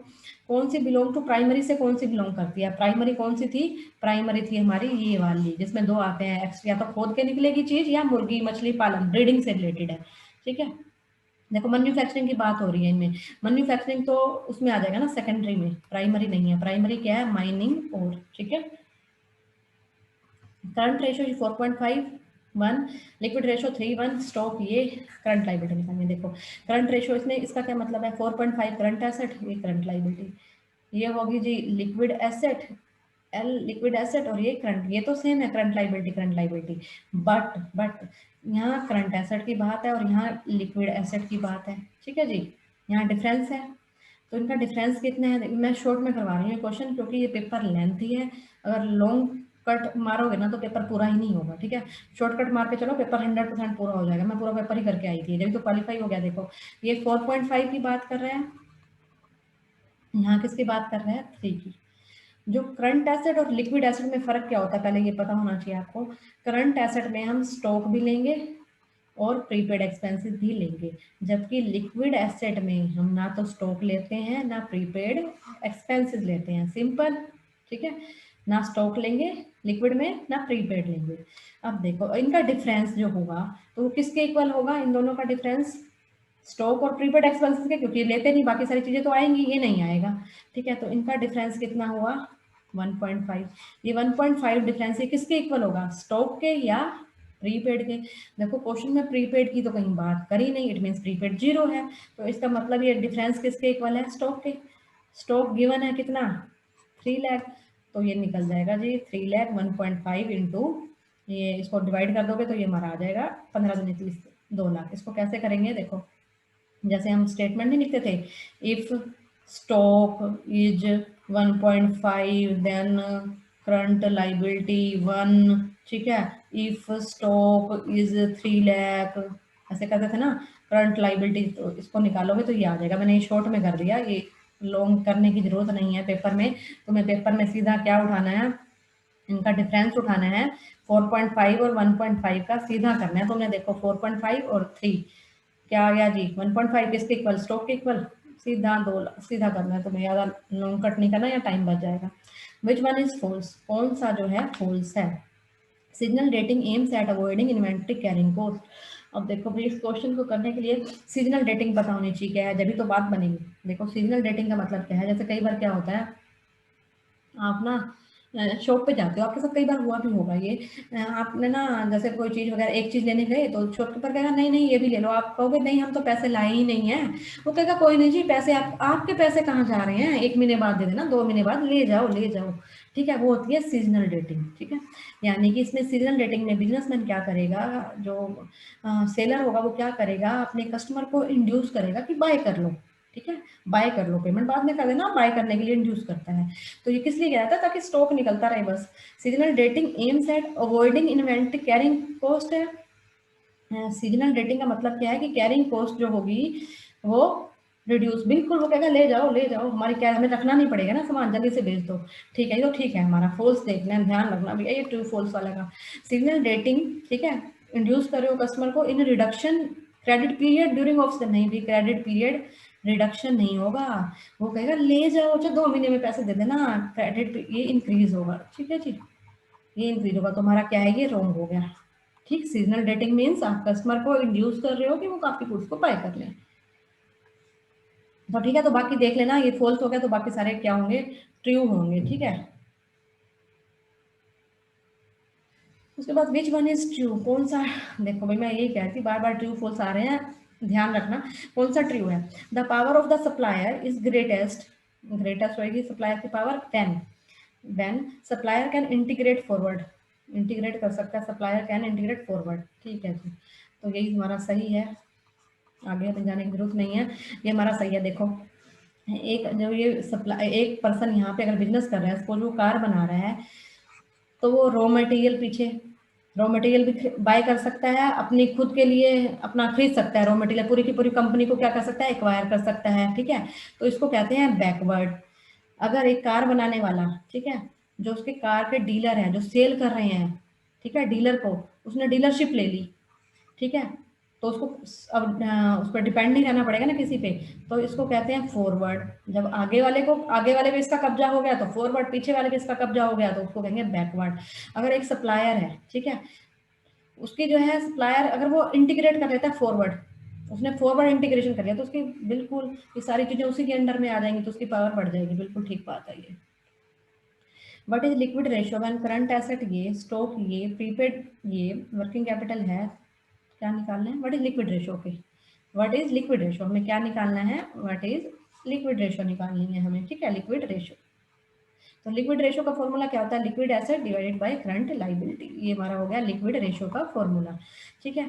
कौन सी बिलोंग टू प्राइमरी से कौन सी बिलोंग करती है। प्राइमरी कौन सी थी, प्राइमरी थी हमारी ये वाली, जिसमें 2 आते हैं, या तो खोद के निकलेगी चीज, या मुर्गी मछली पालन, ब्रीडिंग से रिलेटेड है, ठीक है। देखो मैन्युफैक्चरिंग की बात हो रही है इनमें, मैन्युफैक्चरिंग तो उसमें आ जाएगा ना, सेकेंडरी में, प्राइमरी नहीं है। प्राइमरी क्या है, माइनिंग और, ठीक है। Current ratio 4.51, liquid ratio 3:1, stock ये करंट लाइबिलिटी निकालनी है। देखो करंट रेशियो इसमें, इसका क्या मतलब है, 4.5 करंट एसेट, ये करंट लाइबिलिटी, ये होगी जी liquid asset, L liquid asset, और ये करंट, ये तो सेम है, current liability, current liability. But यहाँ करंट एसेट की बात है और यहाँ लिक्विड एसेट की बात है, ठीक है जी, यहाँ डिफरेंस है। तो इनका डिफरेंस कितना है, मैं शॉर्ट में करवा रही हूँ क्वेश्चन, क्योंकि ये पेपर लेंथी है, अगर लॉन्ग कट मारोगे ना तो पेपर पूरा ही नहीं होगा, ठीक है। शॉर्टकट मार के चलो, पेपर 100% पूरा हो जाएगा। मैं पूरा पेपर ही करके आई थी, जब तो क्वालिफाई हो गया। देखो ये 4.5 की बात कर रहे हैं, यहाँ किसकी बात कर रहे हैं, 3 की। जो करंट एसेट और लिक्विड एसेट में फ़र्क क्या होता है, पहले ये पता होना चाहिए आपको। करंट एसेट में हम स्टॉक भी लेंगे और प्रीपेड एक्सपेंसेस भी लेंगे, जबकि लिक्विड एसेट में हम ना तो स्टॉक लेते हैं ना प्रीपेड एक्सपेंसेस लेते हैं, सिंपल, ठीक है। ना स्टॉक लेंगे लिक्विड में, ना प्रीपेड लेंगे। अब देखो इनका डिफरेंस जो होगा तो वो किसके इक्वल होगा, इन दोनों का डिफरेंस स्टॉक और प्रीपेड एक्सपेंसेस के, क्योंकि लेते नहीं, बाकी सारी चीजें तो आएंगी, ये नहीं आएगा, ठीक है। तो इनका डिफरेंस कितना हुआ 1.5। ये 1.5 डिफरेंस ये किसके इक्वल होगा, स्टॉक के या प्रीपेड के। देखो क्वेश्चन में प्रीपेड की तो कहीं बात करी नहीं, इट मीन्स प्रीपेड जीरो है, तो इसका मतलब ये डिफरेंस किसके इक्वल है, स्टॉक के। स्टॉक गिवन है कितना 3 लाख, तो ये निकल जाएगा जी 3 लाख 1.5 इंटू, ये इसको डिवाइड कर दोगे तो ये हमारा आ जाएगा 15 दूनी 30 2 लाख। इसको कैसे करेंगे, देखो जैसे हम स्टेटमेंट नहीं लिखते थे, if stock is 1.5 then current liability 1, ठीक है। इफ स्टॉक इज 3 लाख, ऐसे करते थे ना करंट लाइबिलिटी, तो इसको निकालोगे तो ये आ जाएगा। मैंने ये शॉर्ट में कर दिया, ये लॉन्ग करने की जरूरत नहीं है पेपर में। तुम्हें पेपर में सीधा क्या उठाना है, इनका डिफरेंस उठाना है, 4.5 और 1.5 का सीधा करना है तुमने। देखो 4.5 और 3 क्या आ गया जी, 1.5 किसके इक्वल, स्टॉक के इक्वल। सीधा सीधा करना है तुम्हें, ज़्यादा लॉन्ग कट नहीं करना या टाइम बच जाएगा। विच वन इज फॉल्स, कौन सा जो है फॉल्स है। Seasonal dating aims at avoiding inventory carrying cost. अब देखो भाई इस क्वेश्चन को करने के लिए सीजनल डेटिंग पता होनी चाहिए क्या है, जब भी तो बात बनेगी। देखो सीजनल डेटिंग का मतलब क्या है, जैसे कई बार क्या होता है, आप ना शॉप पे जाते हो, आपके साथ कई बार हुआ भी होगा ये, आपने ना जैसे कोई चीज़ वगैरह एक चीज़ लेने गए तो शॉपकीपर कहेगा नहीं नहीं ये भी ले लो, आप कहोगे नहीं हम तो पैसे लाए ही नहीं है, वो कहेगा कोई नहीं जी पैसे आपके पैसे कहाँ जा रहे हैं, 1 महीने बाद दे देना, 2 महीने बाद ले जाओ ले जाओ, ठीक है। वो होती है सीजनल डेटिंग, ठीक है। यानी कि इसमें सीजनल डेटिंग में बिजनेसमैन क्या करेगा, जो सेलर होगा वो क्या करेगा, अपने कस्टमर को इंड्यूस करेगा कि बाय कर लो, ठीक है, बाय कर लो, पेमेंट बाद में कर देना, बाय करने के लिए इंड्यूस करता है। तो ये किस लिए किया जाता है, ताकि स्टॉक निकलता रहे बस। Seasonal dating aims at avoiding inventory carrying cost है। सीजनल डेटिंग का मतलब क्या है कि कैरिंग कॉस्ट जो होगी वो रिड्यूस, बिल्कुल वो कहेगा ले जाओ ले जाओ, हमारी क्या हमें रखना नहीं पड़ेगा ना सामान, जल्दी से बेच दो, ठीक है। ये तो ठीक है, हमारा फॉल्स देखना है, ध्यान रखना भैया, ये ट्रू फॉल्स वाला का। सीजनल डेटिंग, ठीक है, इंड्यूस कर रहे हो कस्टमर को in reduction credit period during of the, नहीं भी क्रेडिट पीरियड रिडक्शन नहीं होगा, वो कहेगा ले जाओ, अच्छा 2 महीने में पैसे दे देना, क्रेडिट ये इंक्रीज होगा, ठीक है जी, ये इंक्रीज होगा, तुम्हारा क्या है ये रॉन्ग हो गया, ठीक। सीजनल डेटिंग मीन्स आप कस्टमर को इंड्यूस कर रहे हो कि वो काफी गुड्स को बाय कर लें, तो ठीक है। तो बाकी देख लेना, ये फॉल्स हो गया तो बाकी सारे क्या होंगे, ट्रू होंगे, ठीक है। उसके बाद विच वन इज ट्रू, कौन सा, देखो भाई मैं यही कह रही थी, बार बार ट्रू फॉल्स आ रहे हैं, ध्यान रखना कौन सा ट्रू है। The power of the supplier is greatest, greatest होगी सप्लायर की power, then supplier can integrate forward, integrate कर सकता है सप्लायर कैन इंटीग्रेट फॉरवर्ड, ठीक है जी। तो यही हमारा सही है, आगे अपन जाने की जरूरत नहीं है, ये हमारा सही है। देखो एक जो ये सप्लाई, एक पर्सन यहाँ पे अगर बिजनेस कर रहा है, सपोज वो कार बना रहा है, तो वो रॉ मटेरियल पीछे, रॉ मटेरियल भी बाय कर सकता है अपनी खुद के लिए, अपना खरीद सकता है रॉ मटेरियल, पूरी की पूरी कंपनी को क्या कर सकता है, एक्वायर कर सकता है, ठीक है। तो इसको कहते हैं बैकवर्ड। अगर एक कार बनाने वाला, ठीक है, जो उसके कार के डीलर हैं जो सेल कर रहे हैं, ठीक है, डीलर को उसने डीलरशिप ले ली, ठीक है, तो उसको अब उस पर डिपेंड नहीं रहना पड़ेगा ना किसी पे, तो इसको कहते हैं फॉरवर्ड। जब आगे वाले को, आगे वाले पे इसका कब्जा हो गया तो फॉरवर्ड, पीछे वाले पे इसका कब्जा हो गया तो उसको कहेंगे बैकवर्ड। अगर एक सप्लायर है, ठीक है, उसकी जो है सप्लायर अगर वो इंटीग्रेट कर लेता है फॉरवर्ड, उसने फॉरवर्ड इंटीग्रेशन कर लिया तो उसकी बिल्कुल ये सारी चीजें उसी के अंडर में आ जाएंगी, तो उसकी पावर बढ़ जाएगी, बिल्कुल ठीक बात है ये। What is liquid ratio when current asset ये, स्टॉक ये, प्रीपेड ये, वर्किंग कैपिटल है, क्या निकालना है, व्हाट इज लिक्विड रेशियो के, व्हाट इज लिक्विड रेशियो, हमें क्या निकालना है, व्हाट इज लिक्विड रेशियो निकालनी है हमें, ठीक है, लिक्विड रेशियो। तो लिक्विड रेशियो का फॉर्मूला क्या होता है, liquid asset divided by current liability, ये हमारा हो गया लिक्विड रेशियो का फॉर्मूला, ठीक है।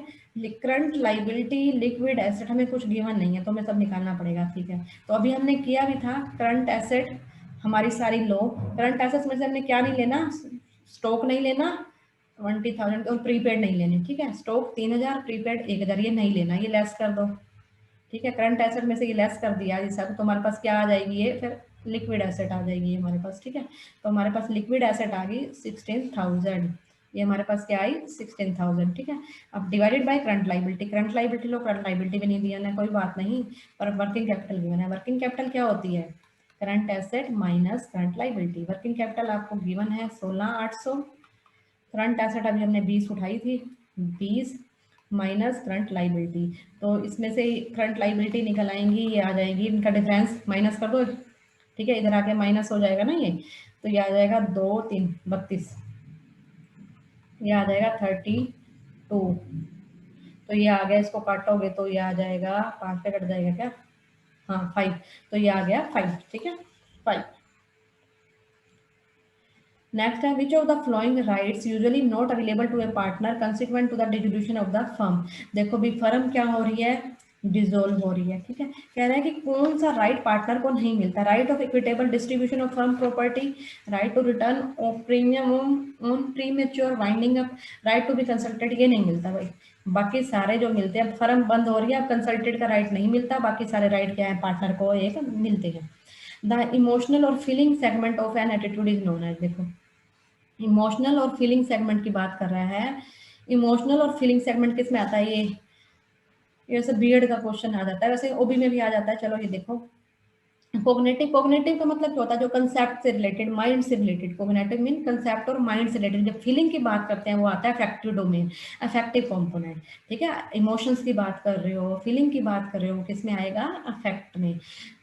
करंट लाइबिलिटी, लिक्विड एसेट हमें कुछ गिवन नहीं है तो हमें सब निकालना पड़ेगा, ठीक है। तो अभी हमने किया भी था, करंट एसेट हमारी सारी लो, करंट एसेट्स में से हमने क्या नहीं लेना, स्टॉक नहीं लेना 20,000 और प्रीपेड नहीं लेने, ठीक है। स्टॉक 3,000, प्रीपेड 1,000, ये नहीं लेना, ये लेस कर दो, ठीक है। करंट एसेट में से ये लेस कर दिया, जैसा तो तुम्हारे पास क्या आ जाएगी, ये फिर लिक्विड एसेट आ जाएगी हमारे पास, ठीक है। तो हमारे पास लिक्विड एसेट आ गई 16,000, ये हमारे पास क्या आई 16,000, ठीक है। अब divided by current liability, current liability low, current liability भी नहीं दिया ना, कोई बात नहीं, पर वर्किंग कैपिटल गिवन है। वर्किंग कैपिटल क्या होती है, current asset minus current liability. Working capital आपको गिवन है 16,800, करंट एसेट अभी हमने 20 उठाई थी, 20 माइनस करंट लाइबिलिटी, तो इसमें से करंट लाइबिलिटी निकल आएंगी, ये आ जाएगी, इनका डिफरेंस माइनस कर दो, ठीक है, इधर आके माइनस हो जाएगा ना ये, तो ये आ जाएगा 2 3 32, ये आ जाएगा 32, तो ये आ गया, इसको काटोगे तो ये आ जाएगा 5 पे कट जाएगा क्या, हाँ 5, तो ये आ गया 5, ठीक है 5। नेक्स्ट है which of the following rights usually not available to a partner consequent to the distribution of the firm. देखो भी फर्म क्या हो रही है, डिसॉल्व हो रही है, ठीक है। कह रहा है कि कौन सा राइट पार्टनर को नहीं मिलता, right of equitable distribution of firm property, right to return of premium on premature winding up, right to be consulted, ये नहीं मिलता भाई। बाकी सारे जो मिलते हैं, फर्म बंद हो रही है, अब कंसल्टेड का राइट नहीं मिलता, बाकी सारे राइट क्या है पार्टनर को एक मिलते हैं। द इमोशनल और feeling segment of an attitude is known as, देखो इमोशनल और फीलिंग सेगमेंट की बात कर रहा है। इमोशनल और फीलिंग सेगमेंट किस में आता है, ये वैसे बीएड का क्वेश्चन आ जाता है, वैसे ओबी में भी आ जाता है। चलो ये देखो, कोग्निटिव, कोग्निटिव का मतलब क्या होता है, जो कंसेप्ट से रिलेटेड, माइंड से रिलेटेड, कोग्निटिव मीन कंसेप्ट और माइंड से रिलेटेड। जब फीलिंग की बात करते हैं वो आता है अफेक्टिव डोमेन, अफेक्टिव कंपोनेंट, ठीक है। इमोशंस की बात कर रहे हो, फीलिंग की बात कर रहे हो, किस में आएगा, अफेक्ट में।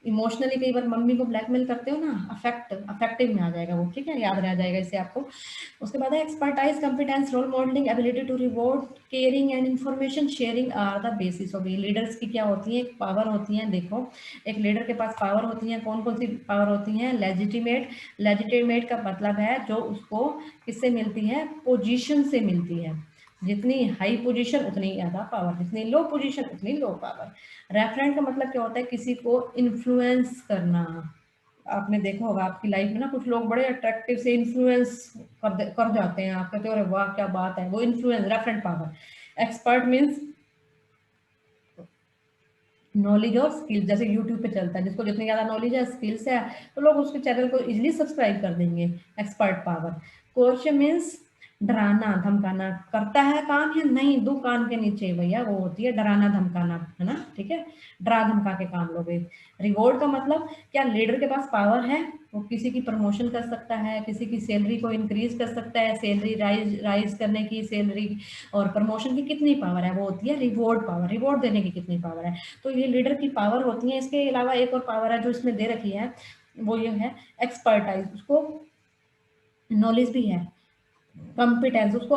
इमोशनली कई बार मम्मी को ब्लैकमेल करते हो ना, अफेक्टिव में आ जाएगा वो, ठीक है, याद रह जाएगा इससे आपको। उसके बाद है expertise, competence, role modelling, ability to reward, caring and information sharing are the basis of. Leaders की क्या होती है, पावर होती है। देखो एक लीडर के पास पावर होती है, कौन कौन सी पावर होती है, लेजिटिमेट, लेजिटिमेट का मतलब है जो उसको किससे मिलती है, पोजीशन से मिलती है। जितनी हाई पोजीशन उतनी ज्यादा पावर, जितनी लो पोजीशन उतनी लो पावर। रेफरेंट का मतलब क्या होता है, किसी को इन्फ्लुएंस करना। आपने देखा होगा आपकी लाइफ में ना, कुछ लोग बड़े अट्रैक्टिव से इन्फ्लुएंस कर जाते हैं, आप कहते हो अरे वाह क्या बात है, वो influence, referent power. Expert means knowledge और स्किल्स, जैसे यूट्यूब पे चलता है, जिसको जितनी ज्यादा नॉलेज है, स्किल्स है, तो लोग उसके चैनल को इजीली सब्सक्राइब कर देंगे, एक्सपर्ट पावर। कोर्शन मीन्स डराना धमकाना, करता है काम या नहीं, दो कान के नीचे भैया, वो होती है डराना धमकाना, है ना, ठीक है, डरा धमका के काम लोगे। रिवॉर्ड का मतलब क्या, लीडर के पास पावर है, वो किसी की प्रमोशन कर सकता है, किसी की सैलरी को इंक्रीज कर सकता है, सैलरी राइज करने की, सैलरी और प्रमोशन की कितनी पावर है, वो होती है रिवॉर्ड पावर, रिवॉर्ड देने की कितनी पावर है। तो ये लीडर की पावर होती है। इसके अलावा एक और पावर है जो इसमें दे रखी है, वो ये है एक्सपर्टाइज, उसको नॉलेज भी है, कॉम्पिटेंस उसको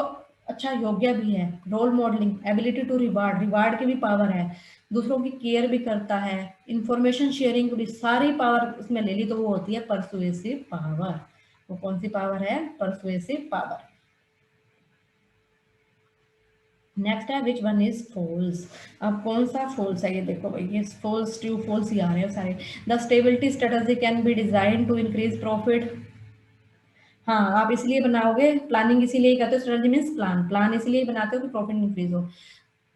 अच्छा योग्य भी है, role modelling, ability to reward, reward की भी पावर है, दूसरों की केयर भी करता है, इंफॉर्मेशन शेयरिंग की भी सारी पावर उसमें ले ली, तो वो होती है परसुएसिव पावर। वो कौन सी पावर है, परसुएसिव पावर। नेक्स्ट है विच वन इज फॉल्स। अब कौन सा फॉल्स है, ये देखो भाई, ये फॉल्स ट्रू फॉल्स ही आ रहे हैं सारे। The stability strategy can be design to increase profit. हाँ, आप इसलिए बनाओगे, प्लानिंग इसीलिए करते हो, स्ट्रेटजी मीन्स प्लान, प्लान इसलिए बनाते हो कि प्रॉफिट इंक्रीज हो।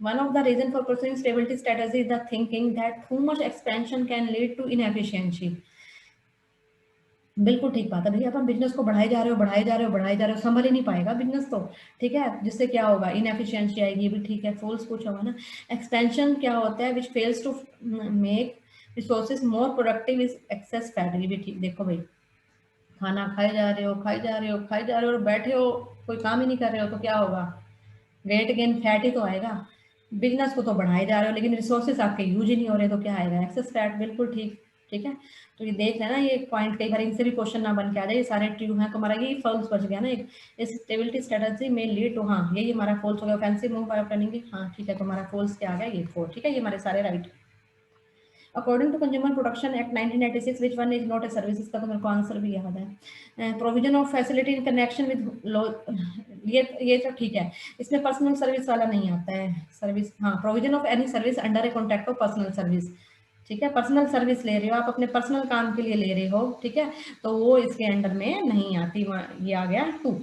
One of the reason for pursuing stability strategy is the thinking that too much expansion can lead to inefficiency। बिल्कुल ठीक बात है भैया, अपन बिजनेस को बढ़ाए जा रहे हो, बढ़ाए जा रहे हो, बढ़ाए जा रहे हो, संभल ही नहीं पाएगा बिजनेस तो, ठीक है, जिससे क्या होगा, इनएफिशिएंसी आएगी, ये भी ठीक है। फॉल्स कुछ होगा ना, एक्सपेंशन क्या होता है, which fails to make resources more productive is excess fat, ये भी ठीक। देखो भाई, खाना खाए जा रहे हो, खाए जा रहे हो, खाए जा रहे हो और बैठे हो, कोई काम ही नहीं कर रहे हो, तो क्या होगा, वेट गेन, फैट ही तो आएगा। बिजनेस को तो बढ़ाए जा रहे हो लेकिन रिसोर्सेज आपके यूज ही नहीं हो रहे, तो क्या आएगा, एक्सेस फैट, बिल्कुल ठीक, ठीक है। तो ये देख लेना, ये पॉइंट कई बार इनसे भी क्वेश्चन ना बन के आ जाए, ये सारे ट्रू हैं, तो हमारा ये फॉल्स बच गया ना एक। इस स्टेबिलिटी स्ट्रेटजी में लीड टू, हाँ यही हमारा फॉल्स हो गया, ऑफेंसिव मूव बाय टर्निंग, हाँ ठीक है, तो हमारा फॉल्स क्या आ गया, ये 4, ठीक है, ये हमारे सारे right. According to consumer protection act 1996 which one is not a service, इसका तो मेरे को आंसर भी याद है। Provision of facility in connection with law, ये तो ठीक है, इसमें पर्सनल सर्विस वाला नहीं आता है, सर्विस, हाँ, provision of any service under a contract of personal service, ठीक है, पर्सनल सर्विस ले रहे हो आप, अपने पर्सनल काम के लिए ले रहे हो, ठीक है, तो वो इसके अंडर में नहीं आती, ये आ गया 2।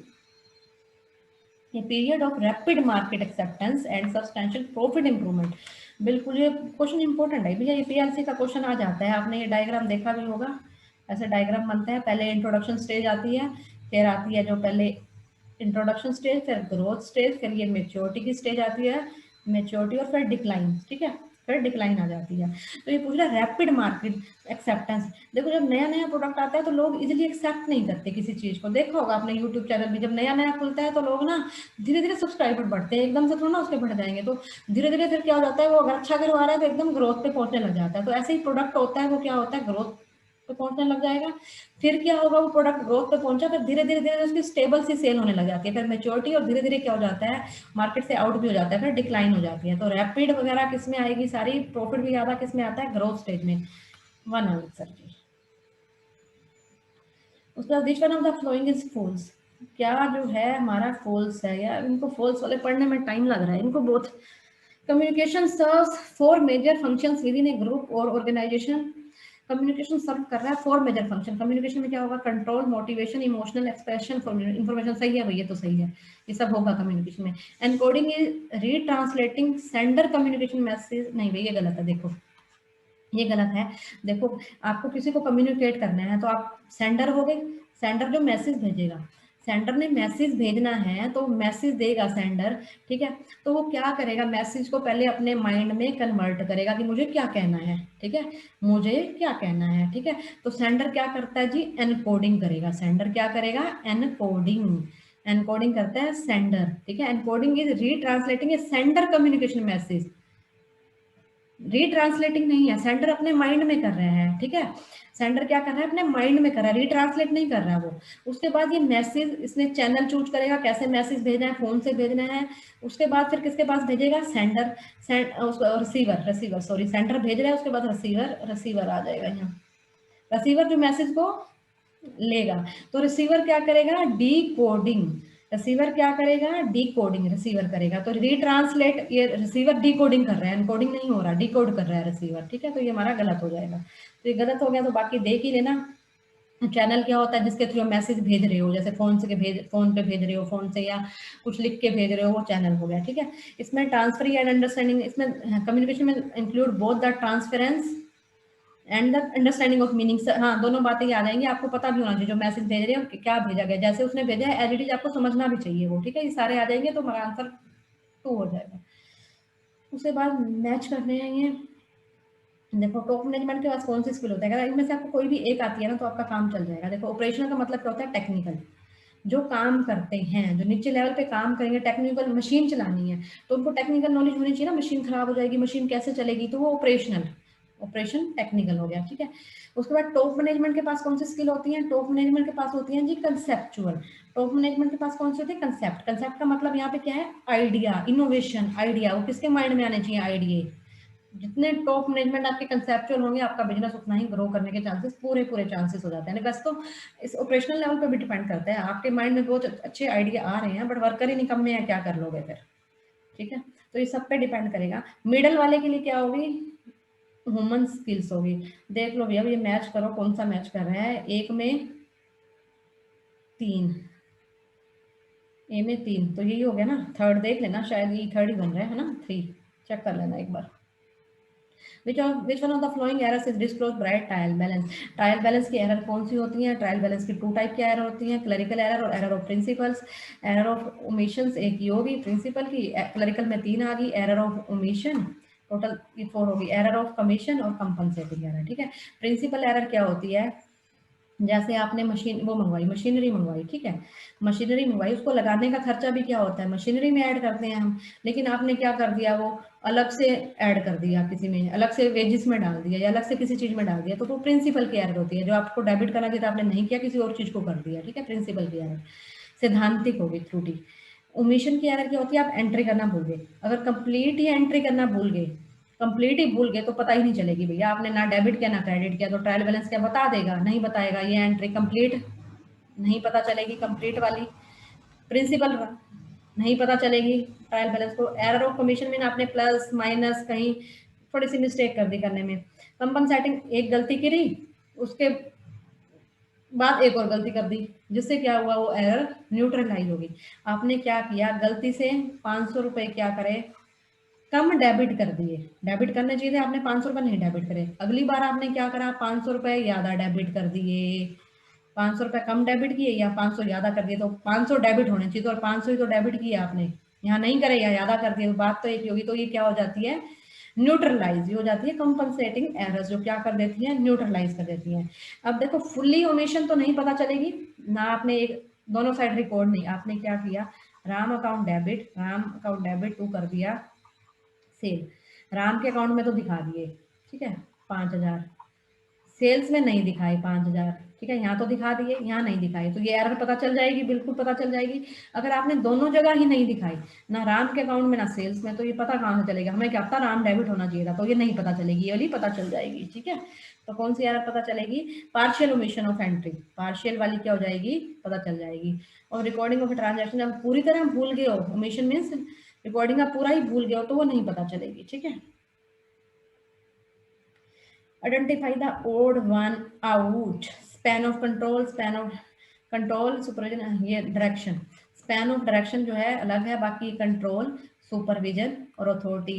A period of rapid market acceptance and substantial profit improvement, बिल्कुल ये क्वेश्चन इंपॉर्टेंट है भैया, ये पीएलसी का क्वेश्चन आ जाता है, आपने ये डायग्राम देखा भी होगा, ऐसे डायग्राम बनते हैं। पहले इंट्रोडक्शन स्टेज आती है, फिर आती है जो पहले इंट्रोडक्शन स्टेज, फिर ग्रोथ स्टेज, फिर ये मेच्योरिटी की स्टेज आती है, मेच्योरिटी, और फिर डिक्लाइन, ठीक है, फिर डिक्लाइन आ जाती है। तो ये पूछ रहा है रैपिड मार्केट एक्सेप्टेंस। देखो जब नया नया प्रोडक्ट आता है तो लोग इजीली एक्सेप्ट नहीं करते किसी चीज को। देखा होगा आपने यूट्यूब चैनल भी, जब नया नया खुलता है तो लोग ना धीरे धीरे सब्सक्राइबर बढ़ते हैं, एकदम से थोड़ा ना उसके बढ़ जाएंगे, तो धीरे धीरे फिर क्या हो जाता है, वो अगर अच्छा करवा रहा है तो एकदम ग्रोथ पे पहुंचने लग जाता है। तो ऐसे ही प्रोडक्ट होता है, वो क्या होता है, ग्रोथ पे पहुंचने लग जाएगा। फिर क्या होगा, वो प्रोडक्ट ग्रोथ पे पहुंचा, फिर धीरे धीरे धीरे उसकी स्टेबल सी सेल होने लग जाती है, फिर मेच्योरिटी, और धीरे धीरे क्या हो जाता है, मार्केट से आउट भी हो जाता है, फिर डिक्लाइन हो जाती है। तो रैपिड वगैरह किस में आएगी सारी, प्रॉफिट भी ज्यादा किस में आता है, ग्रोथ स्टेज में। वन आंसर जी। उसके बाद which one of the following is false. क्या जो है हमारा फॉल्स है यार, इनको फॉल्स वाले पढ़ने में टाइम लग रहा है इनको बहुत। Communication serves four major functions within a group or organisation. Communication serve कर रहा है फोर मेजर फंक्शन। कम्युनिकेशन में क्या होगा, control, motivation, emotional expression, information. सही है भैया, ये तो सही है, ये सब होगा कम्युनिकेशन में। Encoding is retranslating sender communication message. नहीं भैया ये गलत है, देखो ये गलत है। देखो आपको किसी को कम्युनिकेट करना है तो आप सेंडर हो गए, सेंडर जो मैसेज भेजेगा, सेंडर ने मैसेज भेजना है तो मैसेज देगा सेंडर, ठीक है। तो वो क्या करेगा, मैसेज को पहले अपने माइंड में कन्वर्ट करेगा कि मुझे क्या कहना है, ठीक है, मुझे क्या कहना है, ठीक है। तो सेंडर क्या करता है जी, एनकोडिंग करेगा। सेंडर क्या करेगा, एनकोडिंग, एनकोडिंग करता है सेंडर, ठीक है। Encoding is retranslating a sender communication message. Retranslating नहीं है, सेंडर अपने माइंड में कर रहे हैं, ठीक है। सेंडर क्या कर रहा है, अपने माइंड में कर रहा है, रीट्रांसलेट नहीं कर रहा है वो। उसके बाद ये मैसेज, इसने चैनल चूज करेगा कैसे मैसेज भेजना है, फोन से भेजना है। उसके बाद फिर किसके पास भेजेगा, sender, receiver, receiver sorry, sender भेज रहा है, उसके बाद रिसीवर, रिसीवर आ जाएगा यहाँ, रिसीवर जो मैसेज को लेगा। तो रिसीवर क्या करेगा, डी कोडिंग। रिसीवर क्या करेगा, डी कोडिंग रिसीवर करेगा। तो रीट्रांसलेट, ये रिसीवर डी कोडिंग कर रहा है, एनकोडिंग नहीं हो रहा, डी कोड कर रहा है रिसीवर, ठीक है। तो ये हमारा गलत हो जाएगा। तो ये गलत हो गया, तो बाकी देख ही लेना। चैनल क्या होता है, जिसके थ्रू मैसेज भेज रहे हो, जैसे फोन से भेज, फोन पे भेज रहे हो, फोन से या कुछ लिख के भेज रहे हो, वो चैनल हो गया, ठीक है। इसमें ट्रांसफर एंड अंडरस्टैंडिंग, इसमें कम्युनिकेशन में include both the transference and the understanding of meaning. हाँ दोनों बातें आ जाएंगी, आपको पता भी होना चाहिए जो मैसेज भेज रहे हो क्या भेजा गया, जैसे उसने भेजा है एज इट इज आपको समझना भी चाहिए वो, ठीक है। ये सारे आ जाएंगे तो हमारा आंसर 2 हो जाएगा। उसके बाद मैच करने हैं ये। देखो टॉप मैनेजमेंट के पास कौन सी स्किल होता है, अगर इनमें से आपको कोई भी एक आती है ना तो आपका काम चल जाएगा। देखो ऑपरेशनल का मतलब क्या होता है, टेक्निकल, जो काम करते हैं, जो नीचे लेवल पे काम करेंगे, टेक्निकल, मशीन चलानी है तो उनको टेक्निकल नॉलेज होनी चाहिए ना, मशीन खराब हो जाएगी, मशीन कैसे चलेगी, तो वो ऑपरेशनल, ऑपरेशन टेक्निकल हो गया, ठीक है। उसके बाद टॉप मैनेजमेंट के पास कौन सी स्किल होती है, टॉप मैनेजमेंट के पास होती है जी कंसेप्चुअल। टॉप मैनेजमेंट के पास कौन सी होती है, कंसेप्ट। कंसेप्ट का मतलब यहाँ पे क्या है, आइडिया, इनोवेशन, आइडिया, वो किसके माइंड में आने चाहिए, आइडिया। जितने टॉप मैनेजमेंट आपके कंसेप्चुअल होंगे, आपका बिजनेस उतना ही ग्रो करने के चांसेस, पूरे पूरे चांसेस हो जाते हैं। बस तो इस ऑपरेशनल लेवल पे भी डिपेंड करता है, आपके माइंड में बहुत अच्छे आइडिया आ रहे हैं बट वर्कर ही निकम्मे हैं, क्या कर लोगे फिर, ठीक है। तो ये सब पे डिपेंड करेगा। मिडल वाले के लिए क्या होगी, ह्यूमन स्किल्स होगी। देख लो भैया, ये मैच करो, कौन सा मैच कर रहा है, एक में 3, ए में 3, तो यही हो गया ना, थर्ड देख लेना, शायद ये थर्ड ही बन रहा है ना, 3 चेक कर लेना एक बार। which one of the following errors is disclosed by trial balance। Trial balance की एरर कौन सी होती है, ट्रायल बैलेंस की 2 टाइप की एरर होती है, क्लरिकल एरर और error of principles. Error of omissions एक ही होगी, प्रिंसिपल की, क्लरिकल में 3 आ गई, एरर ऑफ ओमिशन टोटल ये 4 होगी, एरर ऑफ कमीशन और कंपनसेटिंग एरर, ठीक है। प्रिंसिपल एरर क्या होती है, जैसे आपने मशीन वो मंगवाई, मशीनरी मंगवाई, ठीक है, मशीनरी मंगवाई, उसको लगाने का खर्चा भी क्या होता है, मशीनरी में ऐड करते हैं हम, लेकिन आपने क्या कर दिया, वो अलग से ऐड कर दिया, किसी में अलग से वेजिस में डाल दिया या अलग से किसी चीज में डाल दिया, तो वो प्रिंसिपल की एरर होती है। जो आपको डेबिट करना चाहिए था आपने नहीं किया, किसी और चीज को कर दिया, ठीक है, प्रिंसिपल की एरर। सैद्धांतिक होगी त्रुटि। ओमिशन की एरर क्या होती है, आप एंट्री करना भूल गए, अगर कंप्लीट ही एंट्री करना भूल गए, कंप्लीट ही भूल गए तो पता ही नहीं चलेगी भैया, आपने ना डेबिट किया ना क्रेडिट किया, तो ट्रायल बैलेंस क्या बता देगा, नहीं बताएगा, ये एंट्री कंप्लीट नहीं पता चलेगी, कंप्लीट वाली। प्रिंसिपल नहीं पता चलेगी ट्रायल बैलेंस को। एरर ऑफ कमीशन में आपने प्लस माइनस कहीं थोड़ी सी मिस्टेक कर दी करने में। कंपनसेटिंग एक गलती करी, उसके बाद एक और गलती कर दी, जिससे क्या हुआ, वो एरर न्यूट्रलाइज होगी। आपने क्या किया, गलती से 500 रुपए क्या करे, कम डेबिट कर दिए, डेबिट करने चाहिए थे आपने 500 रुपये, नहीं डेबिट करे। अगली बार आपने क्या करा, 500 रुपये ज़्यादा डेबिट कर दिए, 500 रुपये कम डेबिट किए या 500 ज़्यादा कर दिए, तो 500 डेबिट होने चाहिए, तो और 500 ही तो डेबिट किए आपने, यहाँ नहीं करे या ज़्यादा कर दिए, बात तो एक ही होगी। तो ये क्या हो जाती है, न्यूट्रलाइज हो जाती है, कंपनसेटिंग एरर्स जो क्या कर देती है, न्यूट्रलाइज कर देती हैं। अब देखो फुल्ली ओमिशन तो नहीं पता चलेगी ना, आपने एक दोनों साइड रिकॉर्ड नहीं, आपने क्या किया, राम अकाउंट डेबिट टू कर दिया सेल, राम के अकाउंट में तो दिखा दिए, ठीक है 5,000, सेल्स में नहीं दिखाए 5,000, ठीक है, यहाँ तो दिखा दिए, यहाँ नहीं दिखाए, तो ये एरर पता चल जाएगी, बिल्कुल पता चल जाएगी। अगर आपने दोनों जगह ही नहीं दिखाई, ना राम के अकाउंट में ना सेल्स में, तो ये पता कहाँ से चलेगा, हमें क्या पता राम डेबिट होना चाहिए था, तो ये नहीं पता चलेगी, ये वाली पता चल जाएगी, ठीक है। तो कौन सी एरर पता चलेगी, partial omission of entry, partial वाली क्या हो जाएगी, पता चल जाएगी। और रिकॉर्डिंग ऑफ ट्रांजेक्शन जब पूरी तरह भूल गए हो, ओमिशन मीन्स रिकॉर्डिंग आप पूरा ही भूल गए हो, तो वो नहीं पता चलेगी, ठीक है। Identify the odd one out, span of control supervision, ये डायरेक्शन, स्पैन ऑफ डायरेक्शन जो है अलग है, बाकी कंट्रोल सुपरविजन और अथॉरिटी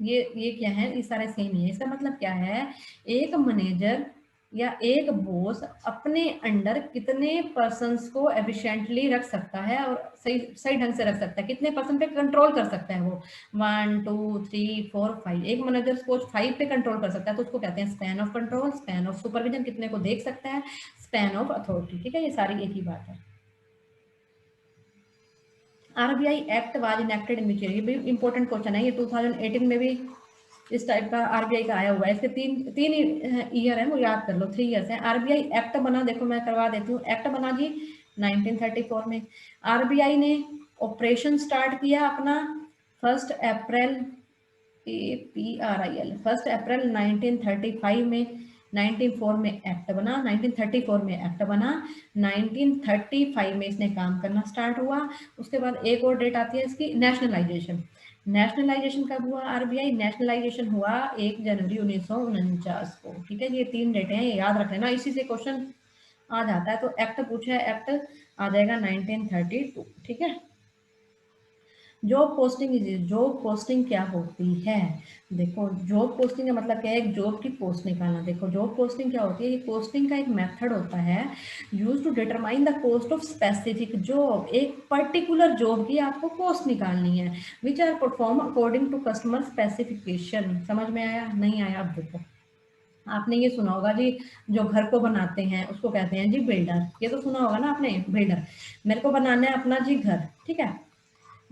ये क्या है, ये सारे सेम ही है। इसका मतलब क्या है, एक मैनेजर या एक बॉस अपने अंडर कितने पर्सन्स को एफिशिएंटली रख सकता है और सही सही ढंग से रख सकता है, कितने पर्सन पे कंट्रोल कर सकता है वो, 1 2 3 4 5, एक मैनेजर सपोज 5 पे कंट्रोल कर सकता है, तो उसको कहते हैं span of control, span of supervision, कितने को देख सकता है, स्पैन ऑफ अथॉरिटी, ठीक है, ये सारी एक ही बात है। RBI act was enacted in which year, ये भी इंपॉर्टेंट क्वेश्चन है, ये 2018 में भी इस टाइप का आरबीआई का आया हुआ है, इसके तीन तीन ईयर है, वो याद कर लो, 3 ईयर्स है। आरबीआई एक्ट बना, देखो मैं करवा देती हूँ, एक्ट बना जी 1934 में। आरबीआई ने ऑपरेशन स्टार्ट किया अपना 1 अप्रैल APRIL 1 अप्रैल 1935 में, 1904 में एक्ट बना, 1934 में एक्ट बना, 1935 में इसने काम करना स्टार्ट हुआ। उसके बाद एक और डेट आती है इसकी, नेशनलाइजेशन। नेशनलाइजेशन कब हुआ, आरबीआई नेशनलाइजेशन हुआ 1 जनवरी 1949 को, ठीक है। ये 3 डेटें हैं, ये याद रख लेना, इसी से क्वेश्चन आ जाता है। तो एक्ट पूछा है, एक्ट आ जाएगा 1932, ठीक है। जॉब पोस्टिंग जॉब पोस्टिंग क्या होती है, देखो जॉब पोस्टिंग का मतलब क्या है, एक जॉब की पोस्ट निकालना। देखो जॉब पोस्टिंग क्या होती है, ये पोस्टिंग का एक मेथड होता है use to determine the cost of specific job, एक पर्टिकुलर जॉब की आपको कॉस्ट निकालनी है, which are perform according to customer specification. समझ में आया, नहीं आया, अब देखो आपने ये सुना होगा जी, जो घर को बनाते हैं उसको कहते हैं जी बिल्डर, ये तो सुना होगा ना आपने, बिल्डर। मेरे को बनाना है अपना जी घर, ठीक है,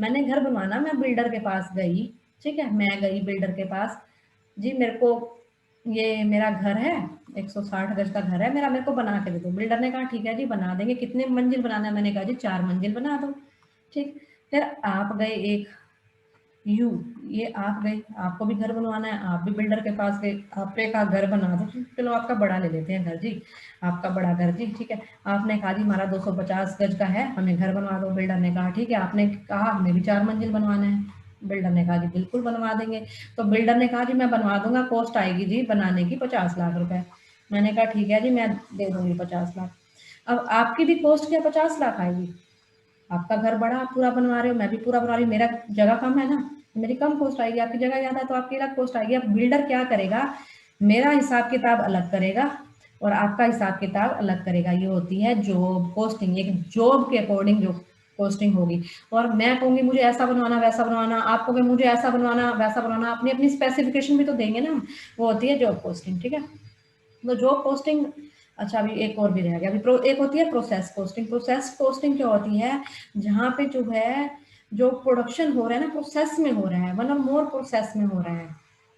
मैंने घर बनवाना, मैं बिल्डर के पास गई, ठीक है, मैं गई बिल्डर के पास, जी मेरे को ये मेरा घर है, 160 गज का घर है मेरा, मेरे को बना के दे दो। बिल्डर ने कहा ठीक है जी बना देंगे, कितने मंजिल बनाना है, मैंने कहा जी 4 मंजिल बना दो, ठीक। फिर आप गए एक यू, ये आप गए, आपको भी घर बनवाना है, आप भी बिल्डर के पास गए, आपने कहा घर बना दो, चलो आपका बड़ा ले लेते हैं घर जी, आपका बड़ा घर जी, ठीक है। आपने कहा जी हमारा 250 गज का है, हमें घर बनवा दो। बिल्डर ने कहा ठीक है, आपने कहा हमें भी 4 मंजिल बनवाना है, बिल्डर ने कहा जी बिल्कुल बनवा देंगे। तो बिल्डर ने कहा जी मैं बनवा दूंगा, कॉस्ट आएगी जी बनाने की 50 लाख रुपए। मैंने कहा ठीक है जी मैं दे दूंगी 50 लाख। अब आपकी भी कॉस्ट क्या 50 लाख आएगी, आपका घर बड़ा, आप पूरा बनवा रहे हो, मैं भी पूरा बनवा रही हूँ, मेरा जगह कम है ना, मेरी कम कॉस्ट आएगी, आपकी जगह ज्यादा है तो आपकी अलग कॉस्ट आएगी। अब बिल्डर क्या करेगा, मेरा हिसाब किताब अलग करेगा और आपका हिसाब किताब अलग करेगा, ये होती है जॉब कॉस्टिंग, एक जॉब के अकॉर्डिंग जो कॉस्टिंग होगी। और मैं कहूंगी मुझे ऐसा बनवाना वैसा बनवाना, आप कहोगे मुझे ऐसा बनवाना वैसा बनवाना, अपनी अपनी स्पेसिफिकेशन भी तो देंगे ना, वो होती है जॉब कॉस्टिंग, ठीक है। तो जॉब पोस्टिंग, अच्छा अभी एक और भी रह गया, अभी एक होती है प्रोसेस पोस्टिंग। प्रोसेस पोस्टिंग क्या होती है, जहाँ पे जो है जो प्रोडक्शन हो रहा है ना प्रोसेस में हो रहा है, वन और मोर प्रोसेस में हो रहा है,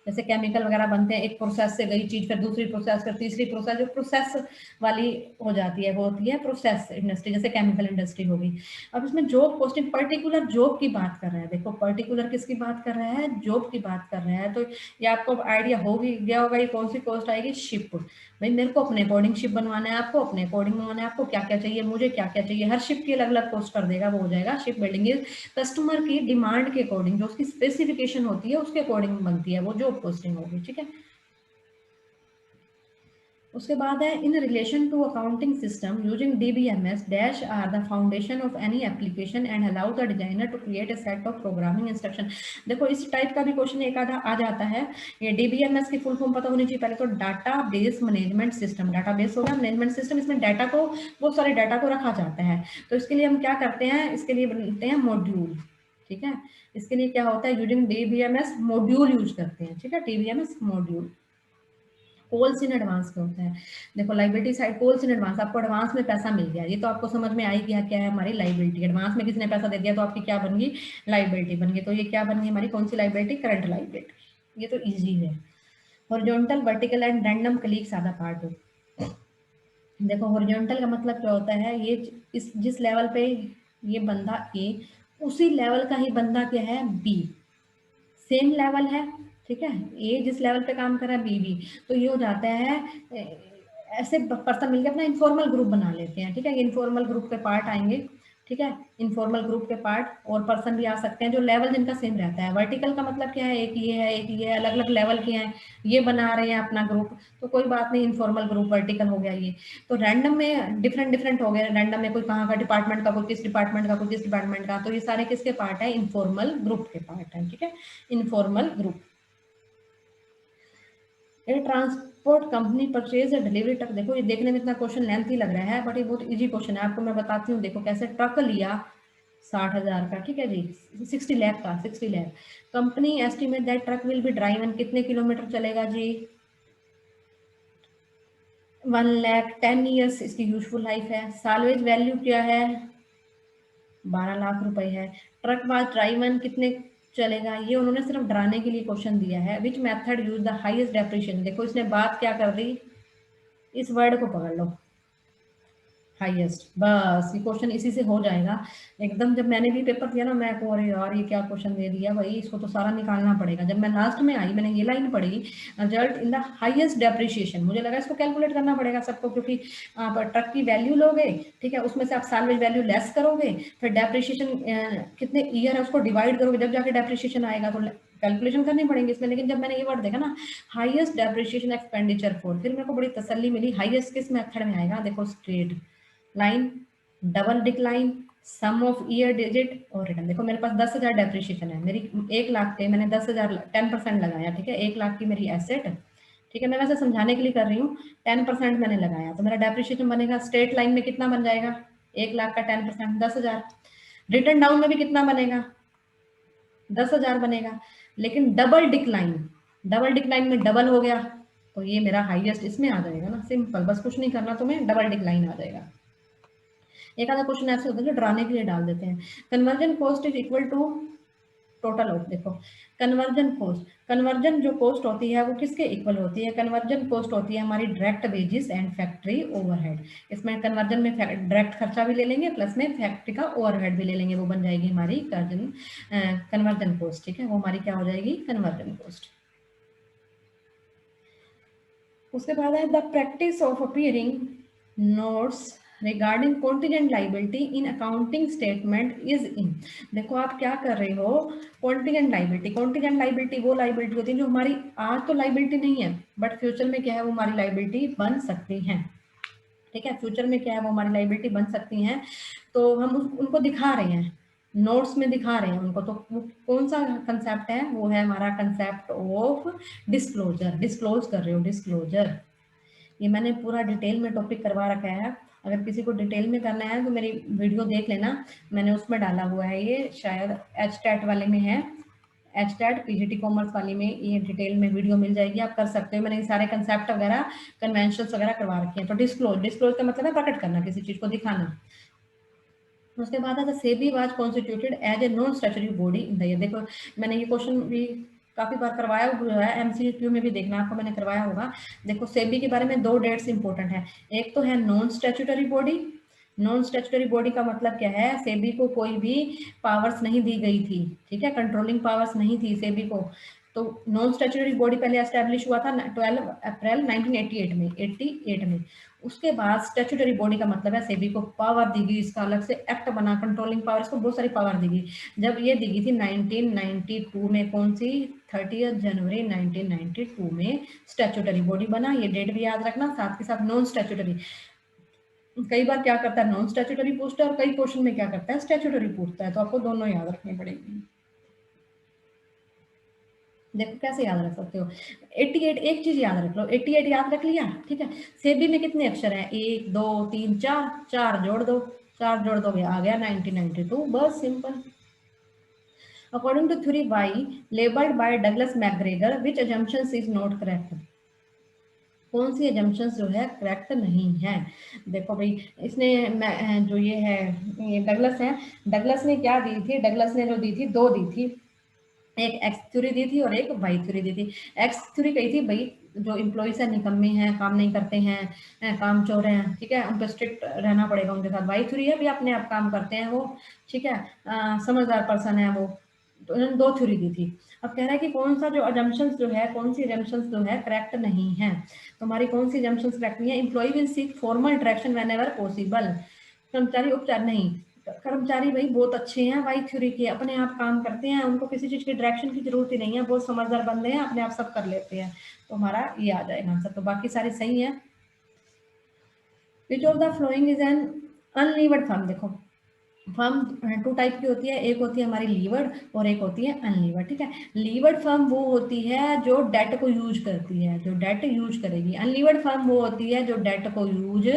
जैसे केमिकल वगैरह बनते हैं, एक प्रोसेस से गई चीज फिर दूसरी प्रोसेस फिर तीसरी प्रोसेस, जो प्रोसेस वाली हो जाती है वो होती है प्रोसेस इंडस्ट्री, जैसे केमिकल इंडस्ट्री होगी। अब इसमें जॉब पोस्टिंग पर्टिकुलर जॉब की बात कर रहा है, देखो पर्टिकुलर किसकी बात कर रहा है, जॉब की बात कर रहा है। तो ये आपको आइडिया हो गया होगा ये कौन सी कॉस्ट आएगी, शिप। भाई मेरे को अपने अकॉर्डिंग शिप बनवाना है, आपको अपने अकॉर्डिंग बनवाना है, आपको क्या क्या चाहिए, मुझे क्या क्या चाहिए, हर शिप की अलग अलग कॉस्ट कर देगा, वो हो जाएगा शिप बिल्डिंग। इज कस्टमर की डिमांड के अकॉर्डिंग, जो उसकी स्पेसिफिकेशन होती है उसके अकॉर्डिंग बनती है, वो जॉब पोस्टिंग होगी, ठीक है। उसके बाद है in relation to accounting system using DBMS dash are the foundation of any application and allow the designer to create a set of programming instruction. देखो इस टाइप का भी क्वेश्चन एक आधा आ जाता है। ये DBMS की फुल फॉर्म पता होनी चाहिए पहले तो, data base management system. Data base हो गया मैनेजमेंट सिस्टम, इसमें डाटा को, बहुत सारे डाटा को रखा जाता है। तो इसके लिए हम क्या करते हैं, इसके लिए बनते हैं मॉड्यूल। ठीक है, इसके लिए क्या होता है, यूजिंग DBMS मॉड्यूल यूज करते हैं। ठीक है, DBMS module calls in advance में होता है। देखो liability side calls in advance, आपको एडवांस में पैसा मिल गया, ये तो आपको समझ में आई कि क्या है हमारी लाइबिलिटी। एडवांस में किसी ने पैसा दे दिया तो आपकी क्या बन गई, लाइबिलिटी बन गई। तो ये क्या बन गई हमारी, कौन सी लाइबिलिटी, करंट लाइबिलिटी। ये तो ईजी है। Horizontal vertical and random clicks आधा पार्ट हो। देखो हॉरिजॉन्टल का मतलब क्या होता है, ये इस जिस लेवल पे ये बंदा ए, उसी लेवल का ही बंदा क्या है बी, सेम लेवल है। ठीक है, ए जिस लेवल पे काम कर रहा है बी भी, तो ये हो जाता है ऐसे पर्सन मिलकर अपना इनफॉर्मल ग्रुप बना लेते हैं। ठीक है, ये इनफॉर्मल ग्रुप के पार्ट आएंगे। ठीक है, इनफॉर्मल ग्रुप के पार्ट और पर्सन भी आ सकते हैं जो लेवल जिनका सेम रहता है। वर्टिकल का मतलब क्या है, एक ये है एक ये है, अलग अलग लेवल के हैं, ये बना रहे हैं अपना ग्रुप, तो कोई बात नहीं, इनफॉर्मल ग्रुप वर्टिकल हो गया ये। तो रैंडम में डिफरेंट डिफरेंट हो गया, रैंडम में कोई कहाँ का डिपार्टमेंट का, कोई किस डिपार्टमेंट का, कोई किस डिपार्टमेंट का, तो ये सारे किसके पार्ट है, इनफॉर्मल ग्रुप के पार्ट है। ठीक है, इनफॉर्मल ग्रुप। ये ट्रांसपोर्ट कंपनी परचेज या डिलीवरी ट्रक, देखो ये देखने में इतना क्वेश्चन लेंथी लग रहा है बट ये बहुत इजी क्वेश्चन है, आपको मैं बताती हूँ। देखो कैसे, ट्रक लिया 60,000 का, ठीक है जी, 60 लाख का, 60 lakh. Company estimate that truck will be driven, कितने किलोमीटर चलेगा जी, 1 लाख, 10 ईयर्स इसकी यूजफुल लाइफ है। सालवेज वैल्यू क्या है, 12 लाख रुपए है। ट्रक वाज ड्राइवन, कितने चलेगा, ये उन्होंने सिर्फ डराने के लिए क्वेश्चन दिया है। Which method use the highest depreciation, देखो इसने बात क्या कर दी, इस वर्ड को पकड़ लो, हाईएस्ट, बस ये क्वेश्चन इसी से हो जाएगा एकदम। जब मैंने भी पेपर दिया ना, मैं को अरे यार ये क्या क्वेश्चन दे दिया भाई, इसको तो सारा निकालना पड़ेगा। जब मैं लास्ट में आई, मैंने ये लाइन पढ़ी, result in the highest depreciation, मुझे लगा इसको कैलकुलेट करना पड़ेगा सबको, क्योंकि आप ट्रक की वैल्यू लोगे, ठीक है, उसमें से आप सालवेज वैल्यू लेस करोगे, फिर डेप्रिशिएशन कितने ईयर है उसको डिवाइड करोगे, जब जाके डेप्रिशिएशन आएगा, तो कैलकुलेशन करनी पड़ेंगे इसमें। लेकिन जब मैंने ये वर्ड देखा ना, हाईएस्ट डेप्रिशिएशन एक्सपेंडिचर फॉर, फिर मेरे को बड़ी तसल्ली मिली, हाईएस्ट किस मेथड में आएगा, देखो straight line, double decline, sum of year digit और रिटर्न। देखो मेरे पास 10,000 डेप्रिशिएशन है, मेरी 1 लाख पे मैंने 10,000 10% लगाया। ठीक है, 1 लाख की मेरी एसेट, ठीक है, मैं वैसे समझाने के लिए कर रही हूँ, 10% मैंने लगाया, तो मेरा डेप्रिशिएशन बनेगा स्ट्रेट लाइन में कितना बन जाएगा, 1 लाख का 10% 10,000। रिटर्न डाउन में भी कितना बनेगा, 10,000 बनेगा। लेकिन डबल डिक्लाइन में डबल हो गया, तो ये मेरा हाईएस्ट इसमें आ जाएगा ना, सिंपल, बस कुछ नहीं करना तुम्हें, डबल डिक्लाइन आ जाएगा। एक आधा क्वेश्चन ऐसे होता है जो डराने के लिए डाल देते हैं। Conversion cost is equal to total of, देखो कन्वर्जन जो कॉस्ट होती है वो किसके इक्वल होती है, कन्वर्जन कॉस्ट होती है हमारी direct wages and factory overhead. इसमें कन्वर्जन में डायरेक्ट खर्चा भी ले लेंगे, प्लस में फैक्ट्री का ओवरहेड भी ले लेंगे, वो बन जाएगी हमारी कन्वर्जन कॉस्ट। ठीक है, वो हमारी क्या हो जाएगी, कन्वर्जन कॉस्ट। उसके बाद है the practice of appearing notes regarding contingent liability in accounting statement is in. देखो आप क्या कर रहे हो, कॉन्टिजेंट लाइबिलिटी वो लाइबिलिटी होती है जो हमारी आज तो लाइबिलिटी नहीं है, बट फ्यूचर में क्या है वो हमारी लाइबिलिटी बन सकती है। ठीक है, फ्यूचर में क्या है वो हमारी लाइबिलिटी बन सकती हैं, तो हम उनको दिखा रहे हैं, नोट्स में दिखा रहे हैं उनको। तो कौन सा कंसेप्ट है, वो है हमारा कंसेप्ट ऑफ डिस्क्लोजर, डिस्क्लोज कर रहे हो, डिस्क्लोजर। ये मैंने पूरा डिटेल में टॉपिक करवा रखा है, अगर किसी को डिटेल में करना है तो मेरी वीडियो देख लेना, मैंने उसमें डाला हुआ है, ये शायद HTAT वाले में है, HTAT PGT कॉमर्स वाली में ये डिटेल में वीडियो मिल जाएगी, आप कर सकते हो। मैंने ये सारे कंसेप्ट वगैरह कन्वेंशंस वगैरह करवा रखे हैं। तो डिस्क्लोज का मतलब है प्रकट करना, किसी चीज को दिखाना। उसके बाद है SEBI was constituted as a non statutory body in the year. देखो मैंने ये क्वेश्चन भी काफी बार करवाया हुआ है, MCQ में भी देखना आपको मैंने करवाया होगा। देखो सेबी के बारे में 2 डेट्स इंपॉर्टेंट है, एक तो है non statutory body. Non statutory body का मतलब क्या है, सेबी को कोई भी पावर्स नहीं दी गई थी, ठीक है, कंट्रोलिंग पावर्स नहीं थी सेबी को। तो नॉन स्टैट्यूटरी बॉडी पहले एस्टेब्लिश हुआ था 12 अप्रैल 1988 में। उसके बाद स्टैट्यूटरी बॉडी का मतलब है सेबी को पावर दी गई, इसका अलग से एक्ट बना, कंट्रोलिंग पावर, इसको बहुत सारी पावर दी गई। जब ये दी गई थी 1992 में, कौन सी, 30 जनवरी 1992 में स्टैट्यूटरी बॉडी बना। ये डेट भी याद रखना, साथ के साथ नॉन स्टैट्यूटरी, कई बार क्या करता है नॉन स्टैट्यूटरी पूछता है और कई क्वेश्चन में क्या करता है स्टैट्यूटरी पूछता है, तो आपको दोनों याद रखनी पड़ेगी। देखो कैसे याद रख सकते हो, 88 एक चीज याद रख लो, 88 याद रख लिया, ठीक है। सेबी में कितने अक्षर हैं, 1 2 3 4, 4 जोड़ दो, 4 जोड़ दोगे आ गया 1992, बस सिंपल। According to theory Y labelled by Douglas McGregor which assumptions is not correct, कौन सी एजम्पशंस जो है करेक्ट नहीं है। देखो भाई इसने जो ये है, ये डगलस है, डगलस ने क्या दी थी, डगलस ने जो दी थी, दो दी थी, एक एक्स थ्योरी दी थी और एक वाई थ्योरी दी थी। एक्स थ्योरी कही थी भाई जो इम्प्लॉइज है निकम्मे हैं, काम नहीं करते हैं, काम चोर हैं, ठीक है, उन पर स्ट्रिक्ट रहना पड़ेगा उनके साथ। वाई थ्योरी है भी अपने आप काम करते हैं वो, ठीक है, समझदार पर्सन है वो। तो उन्होंने दो थ्योरी दी थी। अब कह रहा है कि कौन सा जो अजम्पशंस जो है, कौन सी अजम्पशंस जो है करेक्ट नहीं है। तो हमारी कौन सी अजम्पशंस करेक्ट नहीं है, employ will seek formal direction whenever possible, कर्मचारी उपचार नहीं, कर्मचारी भाई बहुत अच्छे हैं, वाई थ्योरी के, अपने आप काम करते हैं, उनको किसी चीज की डायरेक्शन की जरूरत ही नहीं है, बहुत समझदार बंदे हैं, अपने आप सब कर लेते हैं। तो हमारा ये आ जाएगा आंसर, तो बाकी सारे सही है। Which of the following is an unlevered firm, देखो फर्म टू टाइप की होती है, एक होती है हमारी लीवर्ड और एक होती है अनलीवर्ड, ठीक है। लीवर्ड फर्म वो होती है जो डेट को यूज करती है, जो डेट यूज करेगी। अनलीवर्ड फर्म वो होती है जो डेट को यूज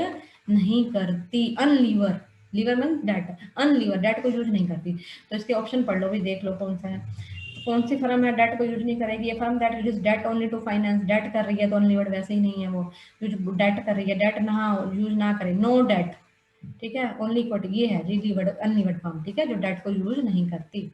नहीं करती। अनलीवर, लीवर मीन डेट, अनलीवर डेट को यूज नहीं करती। तो इसके ऑप्शन पढ़ लो भी, देख लो कौन सा है, कौन सी फर्म है डेट को यूज नहीं करेगी। ये firm that use debt only to finance, debt कर रही है तो अनलीवर्ड वैसे ही नहीं है वो, जो डेट कर रही है, डेट ना यूज ना करे, नो डेट, ठीक है, ओनली इक्विटी, ये है लीवर्ड अनलीवर्ड फर्म, ठीक है, जो डेट को यूज नहीं करती।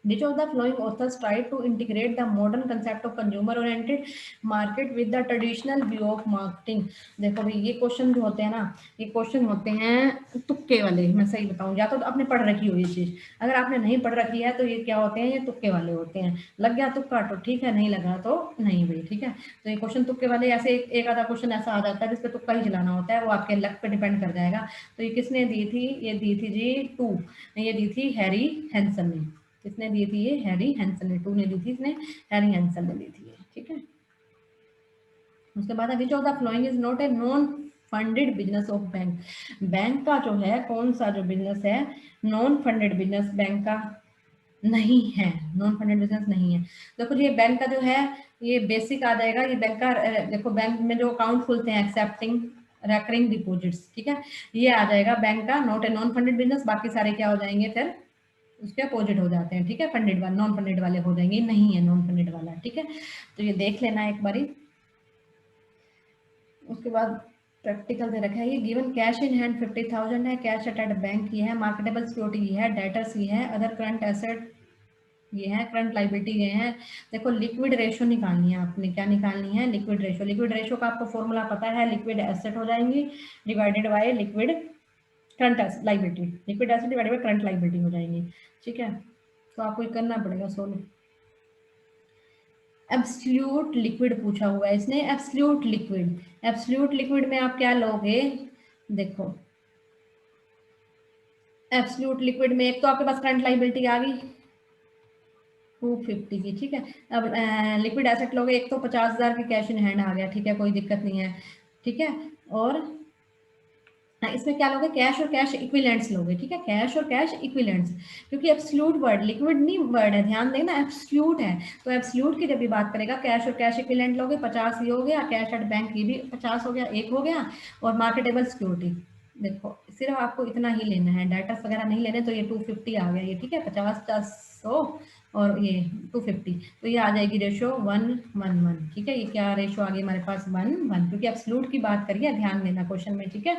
Which of the following authors tried to integrate the modern concept of consumer oriented market with the traditional view of marketing? देखो भाई ये क्वेश्चन जो होते हैं ना, ये क्वेश्चन होते हैं तुक्के वाले, मैं सही बताऊं, या तो आपने पढ़ रखी हो ये चीज, अगर आपने नहीं पढ़ रखी है तो ये क्या होते हैं, ये तुक्के वाले होते हैं। लग गया तुक्का तो ठीक है, नहीं लगा तो नहीं भाई, ठीक है। तो ये क्वेश्चन तुक्के वाले, ऐसे एक आधा क्वेश्चन ऐसा आ जाता है जिसपे तुक्का ही चलाना होता है, वो आपके लक पे डिपेंड कर जाएगा। तो ये किसने दी थी, ये दी थी जी टू, ये दी थी हैरी हैंसन ने, किसने दी थी, ये हैरी हैंसन ने, टू ने दी थी, इसने हैरी हैंसन ने दी थी, ठीक है। उसके बाद which of the following is not a non funded business of bank, bank का जो है कौन सा जो बिजनेस है नॉन फंडेड बिजनेस बैंक का नहीं है, नॉन फंडेड बिजनेस नहीं है। देखो ये बैंक का जो है ये बेसिक आ जाएगा, ये बैंक का, देखो बैंक में जो अकाउंट खुलते हैं एक्सेप्टिंग रेकरिंग डिपॉजिट्स, ठीक है, ये आ जाएगा बैंक का not a non funded business. बाकी सारे क्या हो जाएंगे फिर उसके अपोजिट हो जाते हैं, ठीक है, फंडेड वाले नॉन फंडेड वाले हो जाएंगे, नहीं है नॉन फंडेड वाला, ठीक है। तो ये देख लेना एक बारी। उसके बाद प्रैक्टिकल दे रखा है, ये गिवन कैश इन हैंड 50,000 है, कैश एट बैंक ये है, मार्केटेबल सिक्योरिटी ये है, डेटर्स ये है, अदर करंट एसेट ये है, करंट लाइबिलिटी ये है। देखो लिक्विड रेशो निकालनी है आपने, क्या निकालनी है, लिक्विड रेशो। लिक्विड रेशो का आपको फॉर्मूला पता है, लिक्विड एसेट हो जाएंगी divided by liquid current liability, liquid asset divided by current liability हो जाएंगी, ठीक है। तो आपको ये करना पड़ेगा सोल्व। एब्सोल्यूट लिक्विड पूछा हुआ है इसने, एब्सोल्यूट लिक्विड, एब्सोल्यूट लिक्विड में आप क्या लोगे, देखो एब्सोल्यूट लिक्विड में एक तो आपके पास करंट लाइबिलिटी आ गई 250 की, ठीक है। अब लिक्विड एसेट लोगे, एक तो 50,000 की कैश इन हैंड आ गया, ठीक है, कोई दिक्कत नहीं है, ठीक है। और इसमें क्या लोगे, कैश और कैश इक्विलेंट्स लोगे, ठीक है, कैश और कैश इक्विलेंट्स, क्योंकि एब्सोल्यूट वर्ड लिक्विड नहीं वर्ड है, ध्यान देना एब्सोल्यूट है। तो एब्सोल्यूट की जब भी बात करेगा कैश और कैश इक्विलेंट लोगे, 50 ये हो गया, कैश एट बैंक ये भी 50 हो गया, एक हो गया, और मार्केटेबल सिक्योरिटी, देखो सिर्फ आपको इतना ही लेना है, डाटा वगैरह नहीं लेने, तो ये 250 आ गया ये, ठीक है, 50 और ये 250, तो ये आ जाएगी रेशो 1:1, ठीक है। ये क्या रेशो आ गई हमारे पास 1:1, क्योंकि एब्सोल्यूट की बात करिए, ध्यान देना क्वेश्चन में, ठीक है।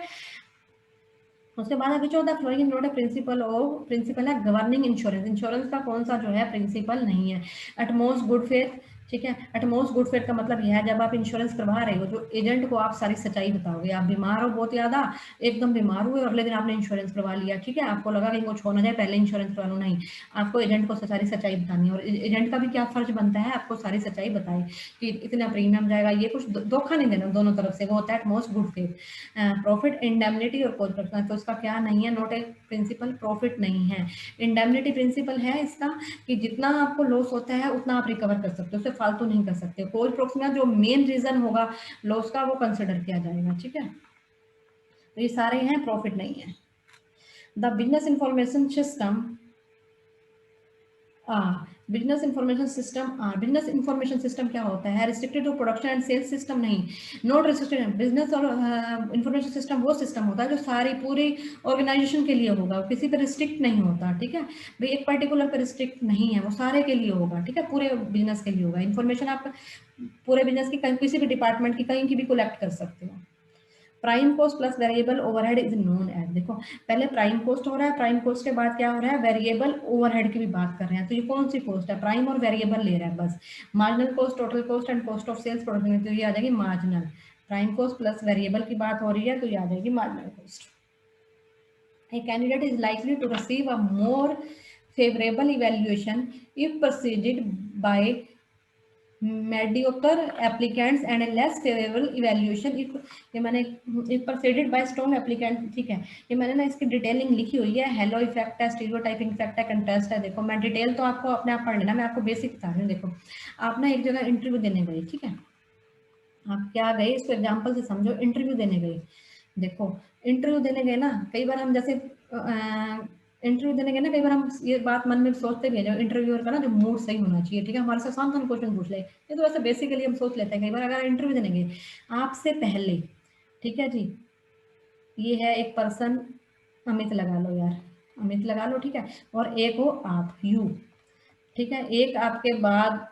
उसके बाद which of the following not a principle है गवर्निंग इंश्योरेंस, इंश्योरेंस का कौन सा जो है प्रिंसिपल नहीं है, एटमोस्ट गुड फेथ, ठीक है। एटमोस्ट गुड फेथ का मतलब यह है जब आप इंश्योरेंस करवा रहे हो, जो एजेंट को आप सारी सच्चाई बताओगे। आप बीमार हो बहुत ज़्यादा, एकदम बीमार हुए और अगले दिन आपने इंश्योरेंस करवा लिया, ठीक है, आपको लगा कहीं वो छोड़ ना जाए, पहले इंश्योरेंस करवा लो, नहीं, आपको एजेंट को सारी सच्चाई बतानी है। और एजेंट का भी क्या फर्ज बनता है, आपको सारी सच्चाई बताए कि इतना प्रीमियम जाएगा, ये कुछ धोखा नहीं देना दोनों तरफ से, वो होता है utmost good faith. Profit, indemnity और कॉज पर्सनल, तो इसका क्या नहीं है, नॉट ए प्रिंसिपल, प्रॉफिट नहीं है। इंडेमनिटी प्रिंसिपल है इसका कि जितना आपको लॉस होता है उतना आप रिकवर कर सकते हो, उससे फालतू नहीं कर सकते। कॉज प्रोक्सिमा जो मेन रीजन होगा लॉस का वो कंसिडर किया जाएगा, ठीक है। तो ये सारे हैं, प्रॉफिट नहीं है। The business information system, business information system, business information system क्या होता है, restricted to production and sales system नहीं, नॉट रिस्ट्रिक्टेड। बिजनेस और इंफॉर्मेशन सिस्टम वो सिस्टम होता है जो सारी पूरी ऑर्गेनाइजेशन के लिए होगा, किसी पर रिस्ट्रिक्ट नहीं होता, ठीक है भाई, एक पर्टिकुलर पर रिस्ट्रिक्ट नहीं है, वो सारे के लिए होगा, ठीक है, पूरे बिजनेस के लिए होगा। इन्फॉर्मेशन आप पूरे बिजनेस की कहीं किसी भी डिपार्टमेंट की कहीं की भी कलेक्ट कर सकते हो। Prime cost plus variable overhead is known as, देखो पहले प्राइम कॉस्ट हो रहा है, प्राइम कॉस्ट के बाद क्या हो रहा है, वेरिएबल ओवरहेड की भी बात कर रहे हैं। तो ये कौन सी कॉस्ट है, प्राइम और वेरिएबल ले रहा है बस। Marginal cost, total cost and cost of sales product, तो ये आ जाएगी marginal. Prime cost plus variable की बात हो रही है तो ये आ जाएगी marginal cost. A candidate is likely to receive a more favorable evaluation if preceded by mediocre applicants and a less favorable evaluation if, ये मैंने if preceded by strong applicant, ठीक है, ये मैंने ना इसकी डिटेलिंग लिखी हुई है, हेलो इफेक्ट है, स्टीरियोटाइपिंग इफेक्ट है, कंट्रास्ट है। देखो मैं डिटेल तो आपको अपने आप पढ़ लेना, मैं आपको बेसिक बता रही हूँ। देखो आप ना एक जगह इंटरव्यू देने गए, ठीक है, आप क्या गए, इसको एग्जाम्पल से समझो, इंटरव्यू देने गए। देखो इंटरव्यू देने गए ना, कई बार हम जैसे इंटरव्यू देने गए ना, कई बार हम ये बात मन में सोचते भी है, जो इंटरव्यूअर का ना जो मूड सही होना चाहिए, ठीक है, हमारे से आसान क्वेश्चन पूछ ले, ये तो ऐसे बेसिकली हम सोच लेते हैं कई बार। अगर इंटरव्यू देने गए आपसे पहले, ठीक है जी, ये है एक पर्सन, अमित लगा लो यार, अमित लगा लो, ठीक है, और एक हो आप, यू, ठीक है, एक आपके बाद,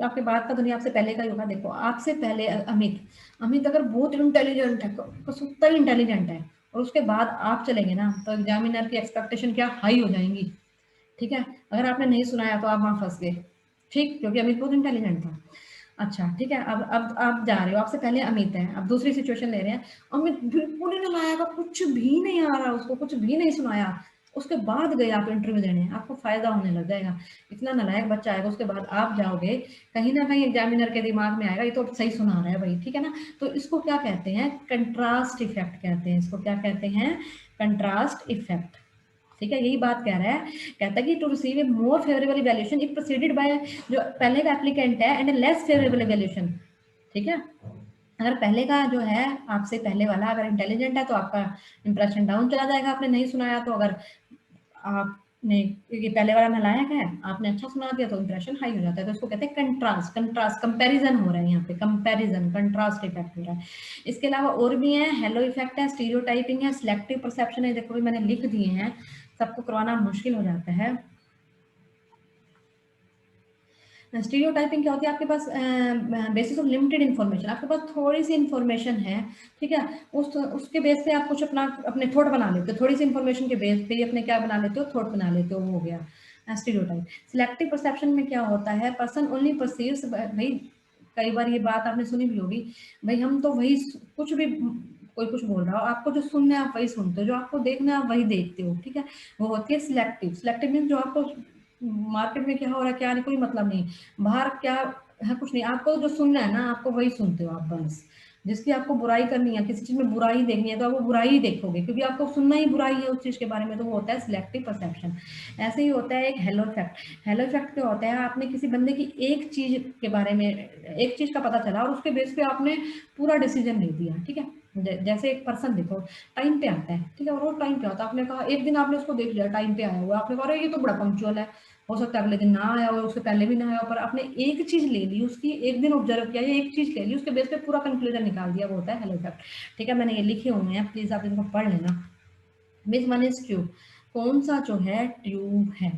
आपके बाद का दुनिया आपसे पहले का ही होगा। देखो आपसे पहले अमित, अमित अगर बहुत इंटेलिजेंट है, कुत्ता ही इंटेलिजेंट है, और उसके बाद आप चलेंगे ना, तो एग्जामिनर की एक्सपेक्टेशन क्या हाई हो जाएंगी, ठीक है। अगर आपने नहीं सुनाया तो आप वहां फंस गए, ठीक, क्योंकि अमित बहुत इंटेलिजेंट था। अच्छा ठीक है, अब आप जा रहे हो, आपसे पहले अमित है, अब दूसरी सिचुएशन ले रहे हैं, अमित बिल्कुल ही नालायक, कुछ भी नहीं आ रहा उसको, कुछ भी नहीं सुनाया, उसके बाद गए आप इंटरव्यू देने, आपको फायदा होने लग जाएगा, इतना नालायक बच्चा आएगा, उसके बाद आप जाओगे, कहीं ना कहीं एग्जामिनर के दिमाग में आएगा ये तो सही सुना रहा है भाई, ठीक है ना। तो इसको क्या कहते हैं, कंट्रास्ट इफेक्ट कहते हैं, इसको क्या कहते हैं, कंट्रास्ट इफेक्ट, ठीक है, यही बात कह रहा है। कहता है कि to receive a more favourable evaluation if proceeded by, जो पहले का एप्लीकेंट है, एंड लेस फेवरेबल इवैल्यूएशन, ठीक है, अगर पहले का जो है आपसे पहले वाला अगर इंटेलिजेंट है तो आपका इंप्रेशन डाउन चला जाएगा, आपने नहीं सुनाया तो। अगर आपने ये पहले वाला नालायक है, आपने अच्छा सुना दिया तो इंप्रेशन हाई हो जाता है। तो इसको कहते हैं कंट्रास्ट, कंट्रास्ट कंपैरिजन हो रहा है यहाँ पे, कंपैरिजन कंट्रास्ट इफेक्ट हो रहा है। इसके अलावा और भी है, हेलो इफेक्ट है, स्टीरियोटाइपिंग है, सिलेक्टिव परसेप्शन है, देखो भी मैंने लिख दिए हैं, सबको करवाना मुश्किल हो जाता है। स्टीरियोटाइपिंग क्या होती है, आपके पास बेसिस ऑफ लिमिटेड इन्फॉर्मेशन, आपके पास थोड़ी सी इन्फॉर्मेशन है, ठीक है, उसके बेस पे आप कुछ अपना अपने थॉट बना लेते हो, थोड़ी सी इन्फॉर्मेशन के बेस पे ही अपने क्या बना लेते हो, थॉट बना लेते हो, वो हो गया स्टीरियोटाइप। सिलेक्टिव परसेप्शन में क्या होता है, पर्सन ओनली परसीव्स, भाई कई बार ये बात आपने सुनी भी होगी, भाई हम तो वही कुछ भी, कोई कुछ बोल रहा हो, आपको जो सुनना है आप वही सुनते हो, जो आपको देखना है आप वही देखते हो, ठीक है, वो होती है सिलेक्टिव। सिलेक्टिव मीन जो आपको मार्केट में क्या हो रहा है क्या नहीं, कोई मतलब नहीं, बाहर क्या है कुछ नहीं, आपको जो सुनना है ना आपको वही सुनते हो आप बस। जिसकी आपको बुराई करनी है, किसी चीज में बुराई देखनी है तो आप वो बुराई ही देखोगे, क्योंकि आपको सुनना ही बुराई है उस चीज के बारे में, तो वो होता है सिलेक्टिव परसेप्शन। ऐसे ही होता है एक हेलो इफेक्ट। हेलो इफेक्ट क्या होता है, आपने किसी बंदे की एक चीज के बारे में, एक चीज का पता चला और उसके बेस पे आपने पूरा डिसीजन ले दिया, ठीक है। जैसे एक पर्सन देखो टाइम पे आता है, ठीक है, और वो टाइम पे आता है, आपने कहा एक दिन आपने उसको देख लिया टाइम पे आया हुआ, आपने कहा अरे ये तो बड़ा पंक्चुअल है, हो सकता है अगले दिन ना आया हो, उससे पहले भी ना आया हो, पर आपने एक चीज ले ली उसकी, एक दिन ऑब्जर्व किया, एक चीज ले ली, उसके बेस पे पूरा कंक्लूजन निकाल दिया, वो होता है हेलो इफेक्ट, ठीक है। मैंने ये लिखे हुए हैं, प्लीज आप इनको पढ़ लेना। मिस वन इज ट्यूब, कौन सा जो है ट्यूब है,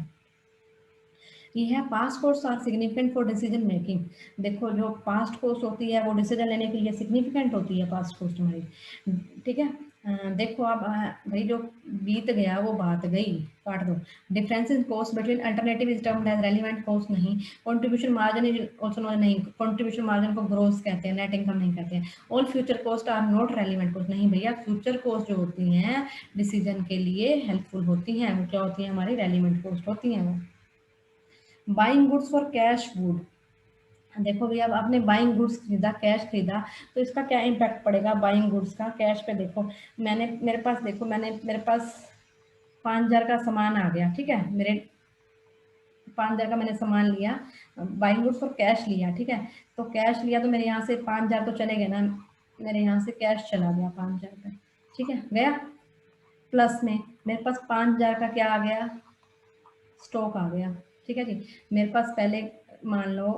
ये है past costs are significant for decision making. देखो जो पास्ट कोर्स होती है वो डिसीजन लेने के लिए सिग्निफिकेंट होती है, पास्ट कोर्स तुम्हारी, ठीक है। देखो आप भाई जो बीत गया वो बात गई, काट दो। Difference in cost between alternative is termed as relevant cost, नहीं। Contribution margin is also known, नहीं। कंट्रीब्यूशन मार्जिन को ग्रोस कहते हैं, नेट इनकम नहीं कहते हैं। All future cost are not relevant cost, नहीं भैया, फ्यूचर कॉस्ट जो होती हैं डिसीजन के लिए हेल्पफुल होती हैं, वो क्या होती है, हमारी रेलिवेंट कॉस्ट होती हैं वो। Buying goods for cash good, देखो भैया अब आपने बाइंग गुड्स खरीदा, कैश खरीदा, तो इसका क्या इम्पैक्ट पड़ेगा बाइंग गुड्स का कैश पे। देखो मैंने, मेरे पास देखो, मेरे पास 5,000 का सामान आ गया, ठीक है, मेरे 5,000 का मैंने सामान लिया, बाइंग गुड्स फॉर कैश लिया, ठीक है। तो कैश लिया तो मेरे यहाँ से 5,000 तो चले गए ना, मेरे यहाँ से कैश चला गया 5,000 का, ठीक है, गया। प्लस में मेरे पास 5,000 का क्या आ गया, स्टॉक आ गया, ठीक है जी। मेरे पास पहले मान लो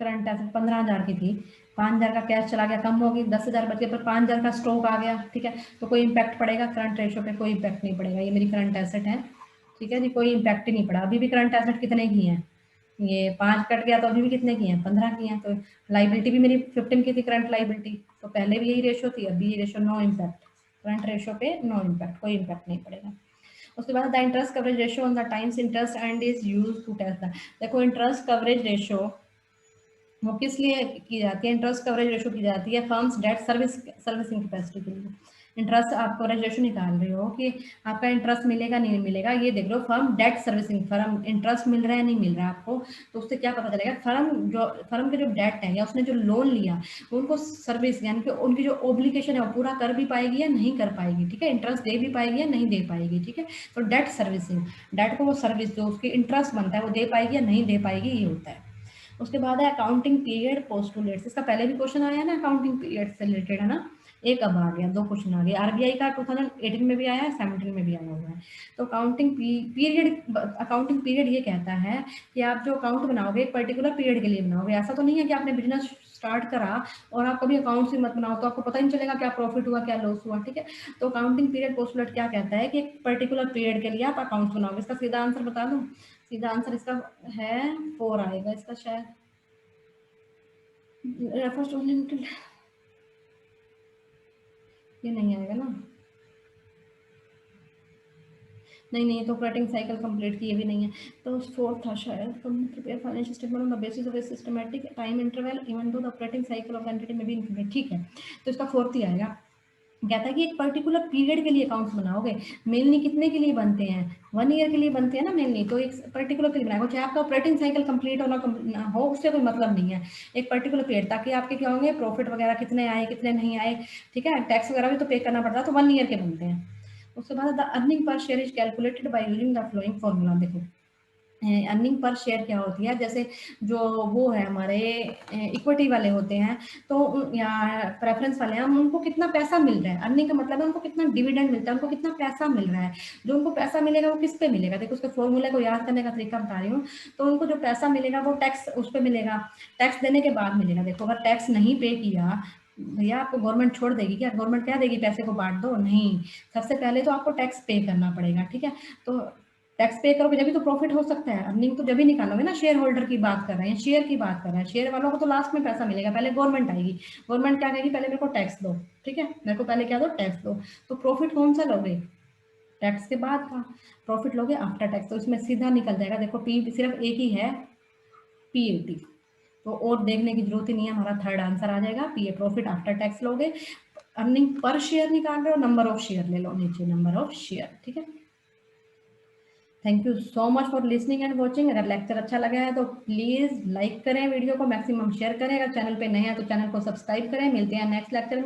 करंट एसेट 15,000 की थी, 5,000 का कैश चला गया, कम होगी, 10,000 बच गए, पर 5,000 का स्टॉक आ गया, ठीक है। तो कोई इम्पैक्ट पड़ेगा करंट रेशो पे, कोई इम्पैक्ट नहीं पड़ेगा, ये मेरी करंट एसेट है, ठीक है जी, कोई इम्पैक्ट ही नहीं पड़ा। अभी भी करंट एसेट कितने की है, ये 5 कट गया तो अभी भी कितने की है, 15 की है। तो लाइबिलिटी भी मेरी 15 की थी करंट लाइबिलिटी, तो पहले भी यही रेशो थी, अभी ये ratio, no impact, current ratio पे नो इम्पैक्ट, कोई इम्पैक्ट नहीं पड़ेगा। उसके बाद the interest coverage ratio on the times interest and is use to test the, देखो इंटरेस्ट कवरेज रेशो वो किस लिए की जाती है, इंटरेस्ट कवरेज रेशो की जाती है फर्म्स डेट सर्विसिंग कैपेसिटी के लिए। इंटरेस्ट आप कवरेज रेशो निकाल रहे हो कि आपका इंटरेस्ट मिलेगा नहीं मिलेगा, ये देख लो firm debt servicing, firm interest मिल रहा है नहीं मिल रहा है आपको, तो उससे क्या पता चलेगा फर्म के जो डेट है या उसने जो लोन लिया उनको सर्विस, यानी कि उनकी जो ओब्लिगेशन है वो पूरा कर भी पाएगी या नहीं कर पाएगी, ठीक है, इंटरेस्ट दे भी पाएगी या नहीं दे पाएगी, ठीक है। तो डेट सर्विसिंग, डेट को वो सर्विस जो उसकी इंटरेस्ट बनता है वो दे पाएगी या नहीं दे पाएगी, ये होता है। उसके बाद है अकाउंटिंग पीरियड पोस्टुलेट्स, इसका पहले भी क्वेश्चन आया है ना अकाउंटिंग पीरियड से रिलेटेड, है ना, एक अब आ गया, 2 क्वेश्चन आ गए, आरबीआई का 2018 में भी आया है, 17 में भी आया हुआ है। तो अकाउंटिंग पीरियड ये कहता है कि आप जो अकाउंट बनाओगे एक पर्टिकुलर पीरियड के लिए बनाओगे, ऐसा तो नहीं है कि आपने बिजनेस स्टार्ट करा और आप कभी अकाउंट से मत बनाओ तो आपको पता ही नहीं चलेगा क्या प्रॉफिट हुआ क्या लॉस हुआ, ठीक है। तो अकाउंटिंग पीरियड पोस्टुलेट क्या कहता है कि एक पर्टिकुलर पीरियड के लिए आप अकाउंट बनाओगे। इसका सीधा आंसर बता दूं, सीधा आंसर इसका है 4 आएगा इसका शायद, रेफर्स टू लिमिटेड, ये नहीं आएगा ना, नहीं नहीं, तो ऑपरेटिंग साइकिल कंप्लीट की ये भी नहीं है। तो 4 था शायद, prepare financial statement on the basis of A systematic time interval even though the operating cycle of entity में भी इंक्लूडेड, ठीक है। तो इसका 4th ही आएगा। कहता है कि एक पर्टिकुलर पीरियड के लिए अकाउंट्स बनाओगे, मेनली कितने के लिए बनते हैं, 1 ईयर के लिए बनते हैं ना मेनली, तो एक पर्टिकुलर के लिए बनाओगे, चाहे आपका ऑपरेटिंग साइकिल कंप्लीट ना हो उससे कोई मतलब नहीं है, एक पर्टिकुलर पीरियड, ताकि आपके क्या होंगे प्रॉफिट वगैरह कितने आए कितने नहीं आए, ठीक है, टैक्स वगैरह भी तो पे करना पड़ता है, तो 1 ईयर के बनते हैं। उसके बाद the earning per share is calculated by using the flowing formula. देखो अर्निंग पर शेयर क्या होती है, जैसे जो वो है हमारे इक्विटी वाले होते हैं, तो या प्रेफरेंस वाले हैं, हम उनको कितना पैसा मिल रहा है, अर्निंग का मतलब है उनको कितना डिविडेंड मिलता है, उनको कितना पैसा मिल रहा है, जो उनको पैसा मिलेगा वो किस पे मिलेगा, देखो उसके फॉर्मूले को याद करने का तरीका बता रही हूँ। तो उनको जो पैसा मिलेगा वो टैक्स उस पर मिलेगा, टैक्स देने के बाद मिलेगा। देखो अगर टैक्स नहीं पे किया भैया आपको गवर्नमेंट छोड़ देगी क्या, गवर्नमेंट क्या देगी, पैसे को बांट दो, नहीं, सबसे पहले तो आपको टैक्स पे करना पड़ेगा, ठीक है। तो टैक्स पे करोगे जब भी तो प्रॉफिट हो सकता है, अर्निंग तो जब ही निकालोगे ना, शेयर होल्डर की बात कर रहे हैं, शेयर की बात कर रहे हैं, शेयर वालों को तो लास्ट में पैसा मिलेगा, पहले गवर्नमेंट आएगी, गवर्नमेंट क्या कहेगी, पहले मेरे को टैक्स दो, ठीक है, मेरे को पहले क्या दो, टैक्स दो। तो प्रॉफिट कौन सा लोगे, टैक्स के बाद का प्रॉफिट लोगे आफ्टर टैक्स, तो इसमें सीधा निकल जाएगा। देखो पी सिर्फ एक ही है, पीएटी, तो और देखने की जरूरत ही नहीं है, हमारा थर्ड आंसर आ जाएगा, पीए प्रॉफिट आफ्टर टैक्स लोगे। अर्निंग पर शेयर निकाल रहे हो, नंबर ऑफ शेयर ले लो नीचे, नंबर ऑफ शेयर, ठीक है। Thank you so much for listening and watching. अगर लेक्चर अच्छा लगा है तो प्लीज लाइक करें, वीडियो को मैक्सिमम शेयर करें, अगर चैनल पे नए हैं तो चैनल को सब्सक्राइब करें। मिलते हैं नेक्स्ट लेक्चर में।